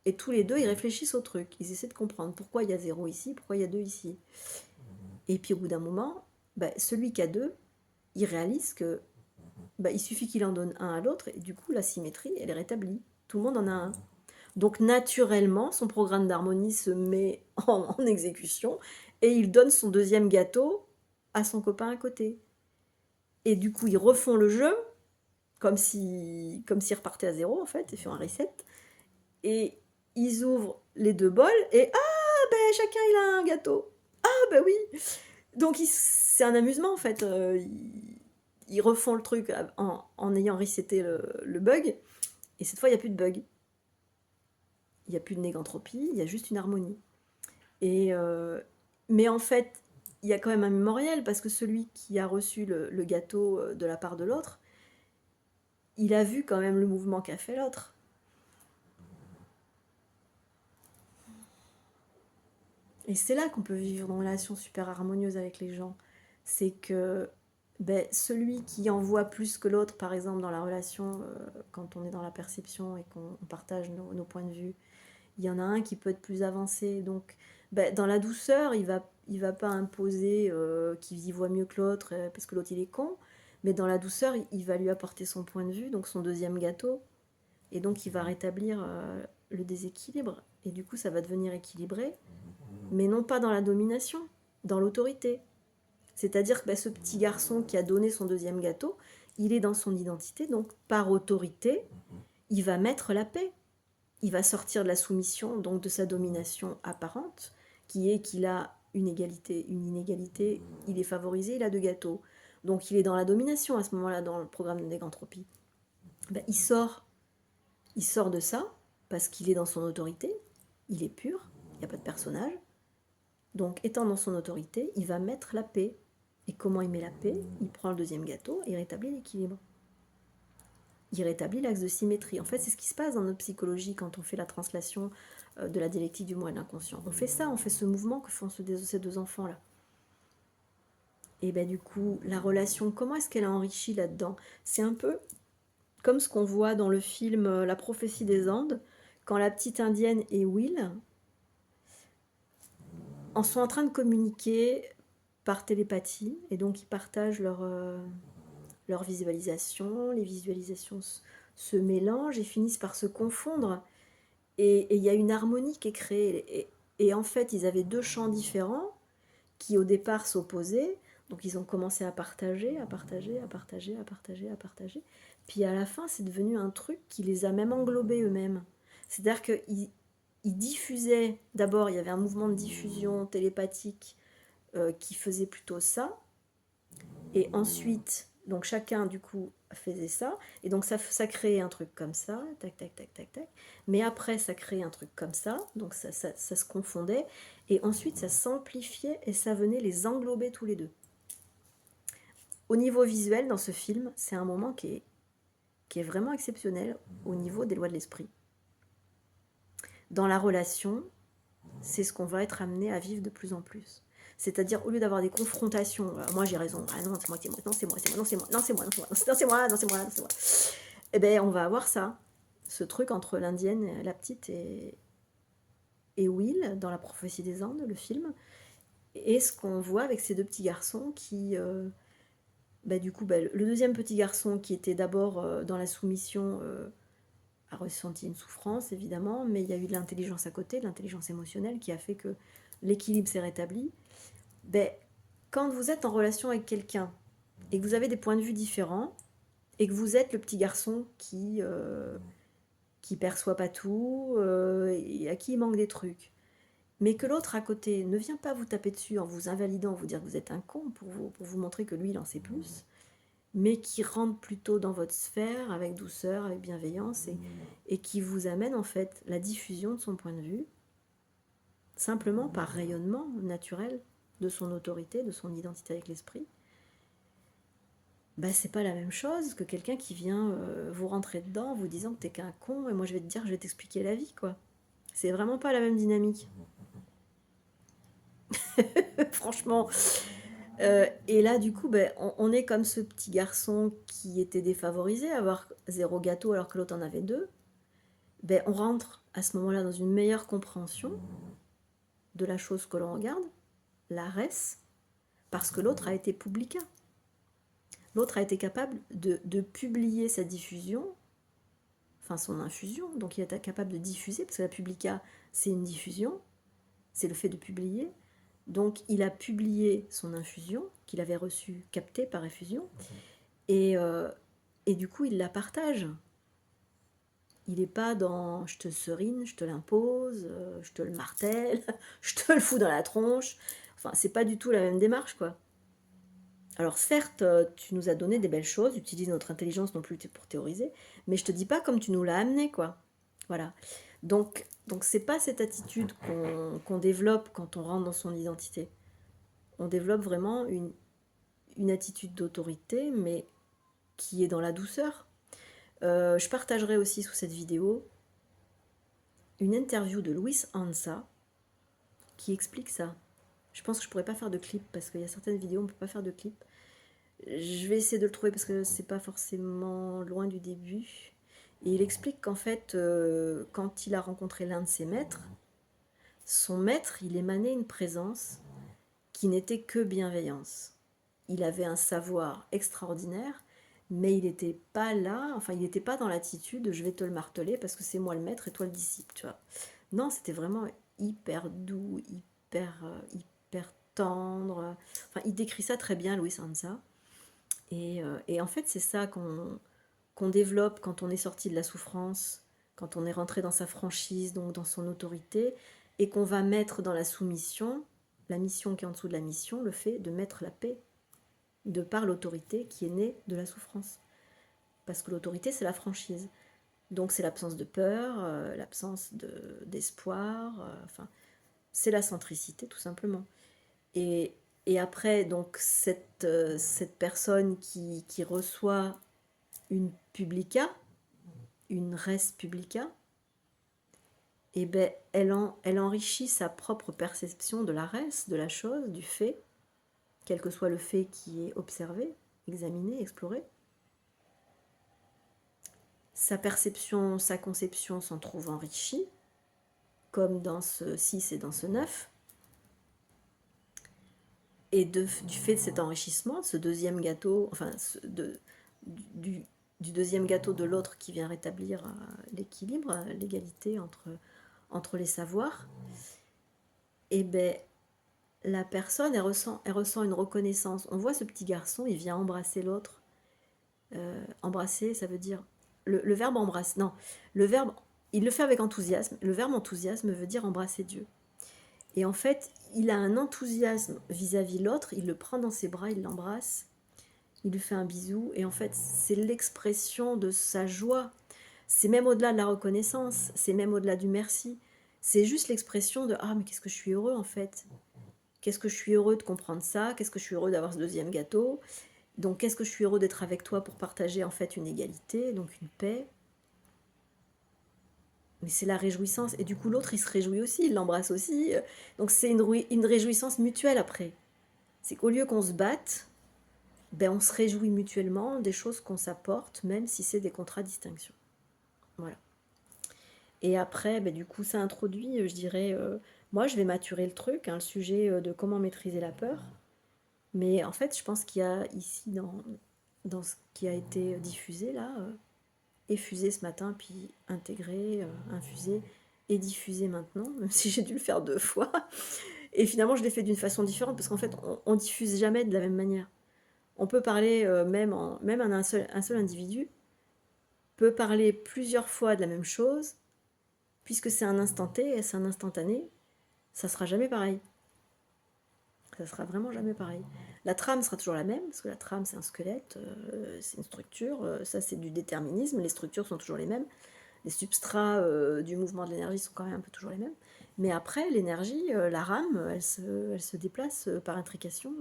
Et tous les deux, ils réfléchissent au truc. Ils essaient de comprendre pourquoi il y a 0 ici, pourquoi il y a 2 ici. Et puis au bout d'un moment, celui qui a 2, il réalise que il suffit qu'il en donne un à l'autre, et du coup, la symétrie, elle est rétablie. Tout le monde en a un. Donc naturellement, son programme d'harmonie se met en exécution, et il donne son deuxième gâteau à son copain à côté. Et du coup, ils refont le jeu, comme s'ils repartaient à 0, en fait, ils font un reset. Et ils ouvrent les deux bols, et chacun il a un gâteau. Oui. Donc c'est un amusement, en fait. Ils refont le truc en ayant reseté le bug, et cette fois, il n'y a plus de bug. Il n'y a plus de négantropie, il y a juste une harmonie. Mais en fait, il y a quand même un mémorial, parce que celui qui a reçu le gâteau de la part de l'autre, il a vu quand même le mouvement qu'a fait l'autre. Et c'est là qu'on peut vivre une relation super harmonieuse avec les gens. C'est que celui qui en voit plus que l'autre, par exemple dans la relation, quand on est dans la perception et qu'on partage nos points de vue, il y en a un qui peut être plus avancé. Donc dans la douceur, il va pas imposer qu'il y voit mieux que l'autre parce que l'autre il est con. Mais dans la douceur, il va lui apporter son point de vue, donc son deuxième gâteau. Et donc il va rétablir le déséquilibre. Et du coup, ça va devenir équilibré, mais non pas dans la domination, dans l'autorité. C'est-à-dire que ce petit garçon qui a donné son deuxième gâteau, il est dans son identité, donc par autorité, il va mettre la paix. Il va sortir de la soumission, donc de sa domination apparente, qui est qu'il a une inégalité, il est favorisé, il a deux gâteaux. Donc il est dans la domination à ce moment-là, dans le programme de négantropie. Il sort de ça, parce qu'il est dans son autorité, il est pur, il n'y a pas de personnage. Donc étant dans son autorité, il va mettre la paix. Et comment il met la paix? Il prend le deuxième gâteau et il rétablit l'équilibre. Il rétablit l'axe de symétrie. En fait, c'est ce qui se passe dans notre psychologie quand on fait la translation de la dialectique du moi et de l'inconscient. On fait ça, on fait ce mouvement que font ces deux enfants-là. Et du coup, la relation, comment est-ce qu'elle a enrichi là-dedans? C'est un peu comme ce qu'on voit dans le film La prophétie des Andes, quand la petite indienne et Will en sont en train de communiquer par télépathie, et donc ils partagent leur visualisation, les visualisations se mélangent et finissent par se confondre, et il y a une harmonie qui est créée, et en fait ils avaient deux champs différents qui au départ s'opposaient, donc ils ont commencé à partager, puis à la fin c'est devenu un truc qui les a même englobés eux-mêmes. C'est-à-dire qu'ils diffusaient, d'abord il y avait un mouvement de diffusion télépathique qui faisait plutôt ça, et ensuite donc chacun du coup faisait ça, et donc ça créait un truc comme ça, tac tac tac tac tac, mais après ça créait un truc comme ça, donc ça se confondait, et ensuite ça s'amplifiait et ça venait les englober tous les deux. Au niveau visuel, dans ce film, c'est un moment qui est vraiment exceptionnel au niveau des lois de l'esprit. Dans la relation, c'est ce qu'on va être amené à vivre de plus en plus. C'est-à-dire, au lieu d'avoir des confrontations, moi j'ai raison, ah non, c'est moi, non, c'est moi, non, c'est moi, non, c'est moi, non, c'est moi, non, c'est moi, non, c'est moi. Eh on va avoir ça, ce truc entre l'indienne, la petite, et Will, dans La prophétie des Andes, le film, et ce qu'on voit avec ces deux petits garçons qui... du coup, le deuxième petit garçon qui était d'abord dans la soumission a ressenti une souffrance, évidemment, mais il y a eu de l'intelligence à côté, de l'intelligence émotionnelle, qui a fait que l'équilibre s'est rétabli. Quand vous êtes en relation avec quelqu'un et que vous avez des points de vue différents, et que vous êtes le petit garçon qui perçoit pas tout, et à qui il manque des trucs, mais que l'autre à côté ne vient pas vous taper dessus en vous invalidant, vous dire que vous êtes un con pour vous montrer que lui il en sait plus, mais qui rentre plutôt dans votre sphère avec douceur, avec bienveillance, et qui vous amène en fait la diffusion de son point de vue, simplement par rayonnement naturel de son autorité, de son identité avec l'esprit. Bah, c'est pas la même chose que quelqu'un qui vient vous rentrer dedans en vous disant que t'es qu'un con et moi je vais te dire, je vais t'expliquer la vie, quoi. C'est vraiment pas la même dynamique. Franchement. Et là, du coup, ben, on est comme ce petit garçon qui était défavorisé, avoir 0 gâteau alors que l'autre en avait 2. Ben, on rentre à ce moment-là dans une meilleure compréhension de la chose que l'on regarde, la res, parce que l'autre a été publica. L'autre a été capable de publier sa diffusion, enfin son infusion, donc il est capable de diffuser, parce que la publica, c'est une diffusion, c'est le fait de publier. Donc il a publié son infusion, qu'il avait reçue, captée par effusion, et du coup il la partage. Il n'est pas dans je te serine, je te l'impose, je te le martèle, je te le fous dans la tronche. Enfin, c'est pas du tout la même démarche, quoi. Alors certes, tu nous as donné des belles choses, utilise notre intelligence non plus pour théoriser, mais je te dis pas comme tu nous l'as amené, quoi. Voilà. Donc c'est pas cette attitude qu'on développe quand on rentre dans son identité. On développe vraiment une attitude d'autorité, mais qui est dans la douceur. Je partagerai aussi sous cette vidéo une interview de Luis Anza qui explique ça. Je pense que je pourrais pas faire de clip parce qu'il y a certaines vidéos on peut pas faire de clip. Je vais essayer de le trouver parce que c'est pas forcément loin du début. Et il explique qu'en fait, quand il a rencontré l'un de ses maîtres, son maître, il émanait une présence qui n'était que bienveillance. Il avait un savoir extraordinaire, mais il n'était pas là, enfin il n'était pas dans l'attitude de je vais te le marteler parce que c'est moi le maître et toi le disciple, tu vois. Non, c'était vraiment hyper doux, hyper tendre. Enfin, il décrit ça très bien, Louis Sansa. Et en fait, c'est ça qu'on développe quand on est sorti de la souffrance, quand on est rentré dans sa franchise, donc dans son autorité, et qu'on va mettre dans la soumission, la mission qui est en dessous de la mission, le fait de mettre la paix, de par l'autorité qui est née de la souffrance. Parce que l'autorité, c'est la franchise. Donc c'est l'absence de peur, l'absence d'espoir, enfin, c'est la centricité tout simplement. Et après, donc, cette personne qui reçoit une publica, une res publica, et ben, elle enrichit sa propre perception de la res, de la chose, du fait, quel que soit le fait qui est observé, examiné, exploré. Sa perception, sa conception s'en trouve enrichie, comme dans ce 6 et dans ce 9. Et du fait de cet enrichissement, ce deuxième gâteau, enfin, du deuxième gâteau de l'autre qui vient rétablir l'équilibre, l'égalité entre les savoirs, et ben la personne, elle ressent une reconnaissance. On voit ce petit garçon, il vient embrasser l'autre. Embrasser, ça veut dire... Le verbe embrasser, non, le verbe, il le fait avec enthousiasme. Le verbe enthousiasme veut dire embrasser Dieu. Et en fait, il a un enthousiasme vis-à-vis l'autre, il le prend dans ses bras, il l'embrasse, il lui fait un bisou, et en fait, c'est l'expression de sa joie. C'est même au-delà de la reconnaissance, c'est même au-delà du merci. C'est juste l'expression de « Ah, mais qu'est-ce que je suis heureux, en fait !» Qu'est-ce que je suis heureux de comprendre ça, qu'est-ce que je suis heureux d'avoir ce deuxième gâteau. Donc, qu'est-ce que je suis heureux d'être avec toi pour partager, en fait, une égalité, donc une paix. Mais c'est la réjouissance. Et du coup, l'autre, il se réjouit aussi, il l'embrasse aussi. Donc, c'est une réjouissance mutuelle après. C'est qu'au lieu qu'on se batte, ben, on se réjouit mutuellement des choses qu'on s'apporte, même si c'est des contradictions. Voilà. Et après, ben, du coup, ça introduit, je dirais, moi, je vais maturer le truc, hein, le sujet de comment maîtriser la peur. Mais en fait, je pense qu'il y a ici, dans ce qui a été diffusé, là, effusé ce matin, puis intégré, infusé et diffusé maintenant, même si j'ai dû le faire 2 fois. Et finalement, je l'ai fait d'une façon différente, parce qu'en fait, on diffuse jamais de la même manière. On peut parler, même un seul individu peut parler plusieurs fois de la même chose, puisque c'est un instant T, c'est un instantané, ça sera jamais pareil. Ça sera vraiment jamais pareil. La trame sera toujours la même, parce que la trame c'est un squelette, c'est une structure, ça c'est du déterminisme, les structures sont toujours les mêmes, les substrats du mouvement de l'énergie sont quand même un peu toujours les mêmes, mais après l'énergie, la rame, elle se déplace par intrication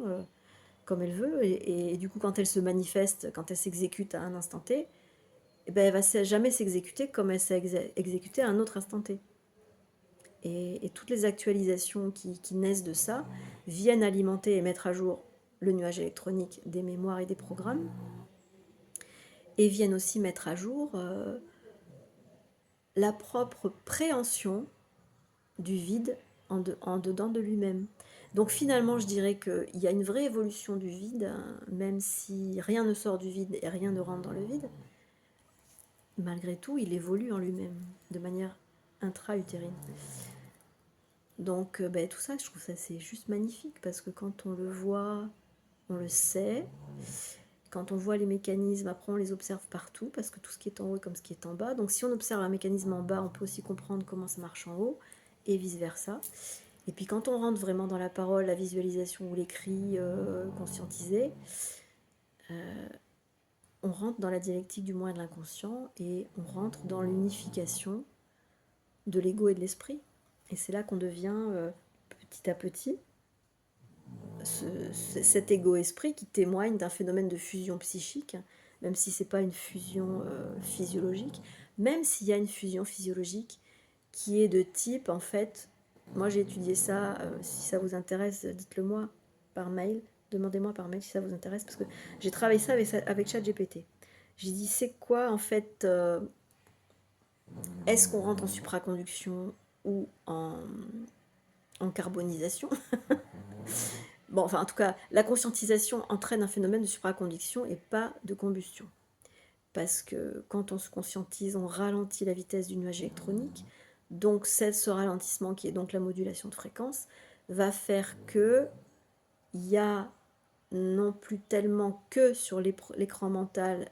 comme elle veut, et du coup quand elle se manifeste, quand elle s'exécute à un instant T, eh ben, elle va jamais s'exécuter comme elle s'est exécutée à un autre instant T. Et toutes les actualisations qui naissent de ça viennent alimenter et mettre à jour le nuage électronique des mémoires et des programmes, et viennent aussi mettre à jour la propre préhension du vide en dedans de lui-même. Donc finalement, je dirais qu'il y a une vraie évolution du vide, hein, même si rien ne sort du vide et rien ne rentre dans le vide. Malgré tout, il évolue en lui-même, de manière intra-utérine. Donc ben, tout ça, je trouve ça c'est juste magnifique, parce que quand on le voit, on le sait. Quand on voit les mécanismes, après on les observe partout, parce que tout ce qui est en haut est comme ce qui est en bas. Donc si on observe un mécanisme en bas, on peut aussi comprendre comment ça marche en haut, et vice-versa. Et puis quand on rentre vraiment dans la parole, la visualisation ou l'écrit conscientisé, on rentre dans la dialectique du moi et de l'inconscient, et on rentre dans l'unification de l'ego et de l'esprit. Et c'est là qu'on devient petit à petit cet égo-esprit qui témoigne d'un phénomène de fusion psychique, même si c'est pas une fusion physiologique, même s'il y a une fusion physiologique qui est de type, en fait, moi j'ai étudié ça, si ça vous intéresse, dites-le moi par mail, demandez-moi par mail si ça vous intéresse, parce que j'ai travaillé ça avec ChatGPT. J'ai dit, c'est quoi en fait, est-ce qu'on rentre en supraconduction ou en carbonisation? Bon, enfin, en tout cas, la conscientisation entraîne un phénomène de supraconduction et pas de combustion. Parce que quand on se conscientise, on ralentit la vitesse du nuage électronique. Donc, ce ralentissement, qui est donc la modulation de fréquence, va faire que il y a non plus tellement que sur l'écran mental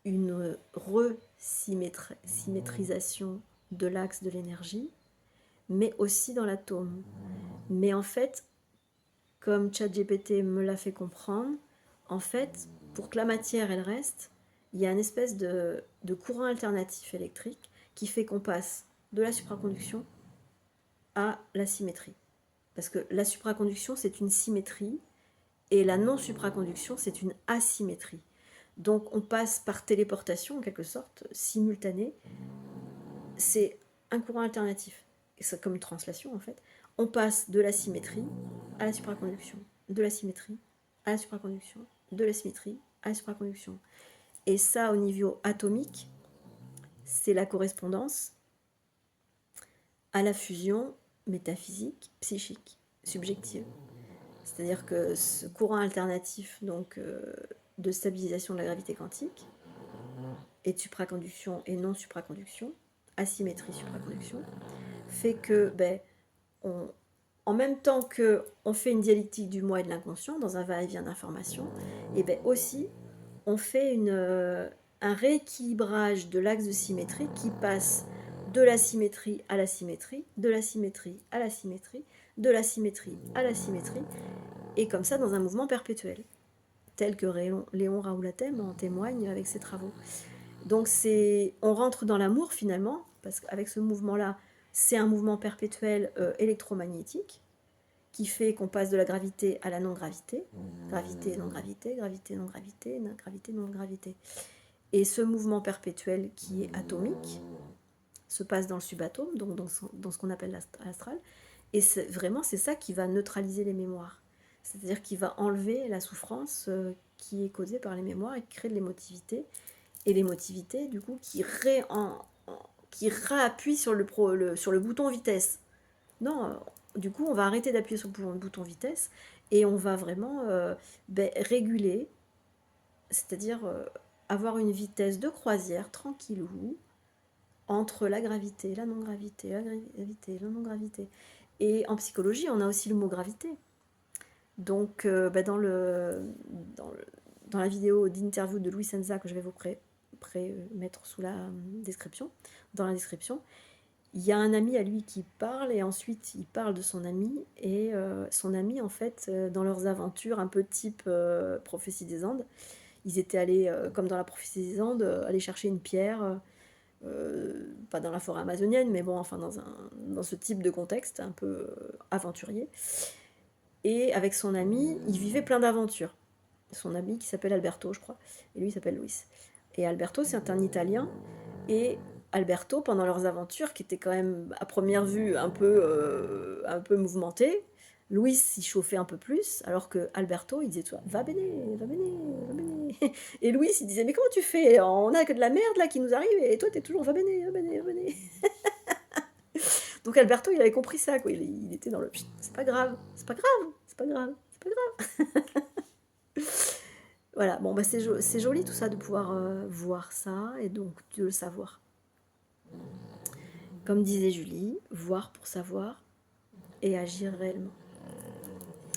une resymétrisation de l'axe de l'énergie, mais aussi dans l'atome. Mais en fait, comme ChatGPT me l'a fait comprendre, en fait, pour que la matière elle reste, il y a une espèce de courant alternatif électrique qui fait qu'on passe de la supraconduction à la symétrie. Parce que la supraconduction, c'est une symétrie, et la non-supraconduction, c'est une asymétrie. Donc on passe par téléportation, en quelque sorte, simultanée. C'est un courant alternatif. Et c'est comme une translation, en fait. On passe de la symétrie à la supraconduction, de la symétrie à la supraconduction, de la symétrie à la supraconduction. Et ça, au niveau atomique, c'est la correspondance à la fusion métaphysique, psychique, subjective. C'est-à-dire que ce courant alternatif donc, de stabilisation de la gravité quantique, et de supraconduction et non supraconduction, asymétrie supraconduction, fait que ben, en même temps qu'on fait une dialectique du moi et de l'inconscient dans un va-et-vient d'informations, et ben aussi on fait un rééquilibrage de l'axe de symétrie qui passe de la symétrie à la symétrie, de la symétrie à la symétrie, de la symétrie à la symétrie, et comme ça dans un mouvement perpétuel, tel que Léon Raoulatem en témoigne avec ses travaux. Donc on rentre dans l'amour finalement, parce qu'avec ce mouvement-là, c'est un mouvement perpétuel électromagnétique qui fait qu'on passe de la gravité à la non-gravité, gravité, non-gravité, gravité, non-gravité, gravité, non-gravité. Et ce mouvement perpétuel qui est atomique se passe dans le subatome, donc dans ce qu'on appelle l'astral, et c'est ça qui va neutraliser les mémoires. C'est-à-dire qui va enlever la souffrance qui est causée par les mémoires et qui crée de l'émotivité. Et l'émotivité, du coup, qui réappuie sur le bouton vitesse. Non, du coup, on va arrêter d'appuyer sur le bouton vitesse et on va vraiment réguler, c'est-à-dire avoir une vitesse de croisière tranquillou entre la gravité, la non-gravité, la gravité, la non-gravité. Et en psychologie, on a aussi le mot gravité. Donc, dans la vidéo d'interview de Louis Senza que je vais vous mettre sous la description, dans la description, il y a un ami à lui qui parle et ensuite il parle de son ami et son ami en fait dans leurs aventures un peu type prophétie des Andes, ils étaient allés comme dans la prophétie des Andes aller chercher une pierre pas dans la forêt amazonienne mais bon enfin dans ce type de contexte un peu aventurier et avec son ami il vivait plein d'aventures, son ami qui s'appelle Alberto je crois et lui il s'appelle Luis et Alberto c'est un Italien et Alberto, pendant leurs aventures, qui étaient quand même à première vue un peu mouvementées, Luis s'y chauffait un peu plus, alors que Alberto, il disait toi, va bene, va bene, va bene. Et Luis, il disait, mais comment tu fais? On a que de la merde là qui nous arrive, et toi, t'es toujours va bene, va bene, va bene. Donc Alberto, il avait compris ça, quoi. Il était dans le, c'est pas grave, c'est pas grave, c'est pas grave, c'est pas grave. Voilà, bon, bah c'est joli tout ça de pouvoir voir ça, et donc de le savoir. Comme disait Julie, voir pour savoir et agir réellement.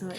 Ouais.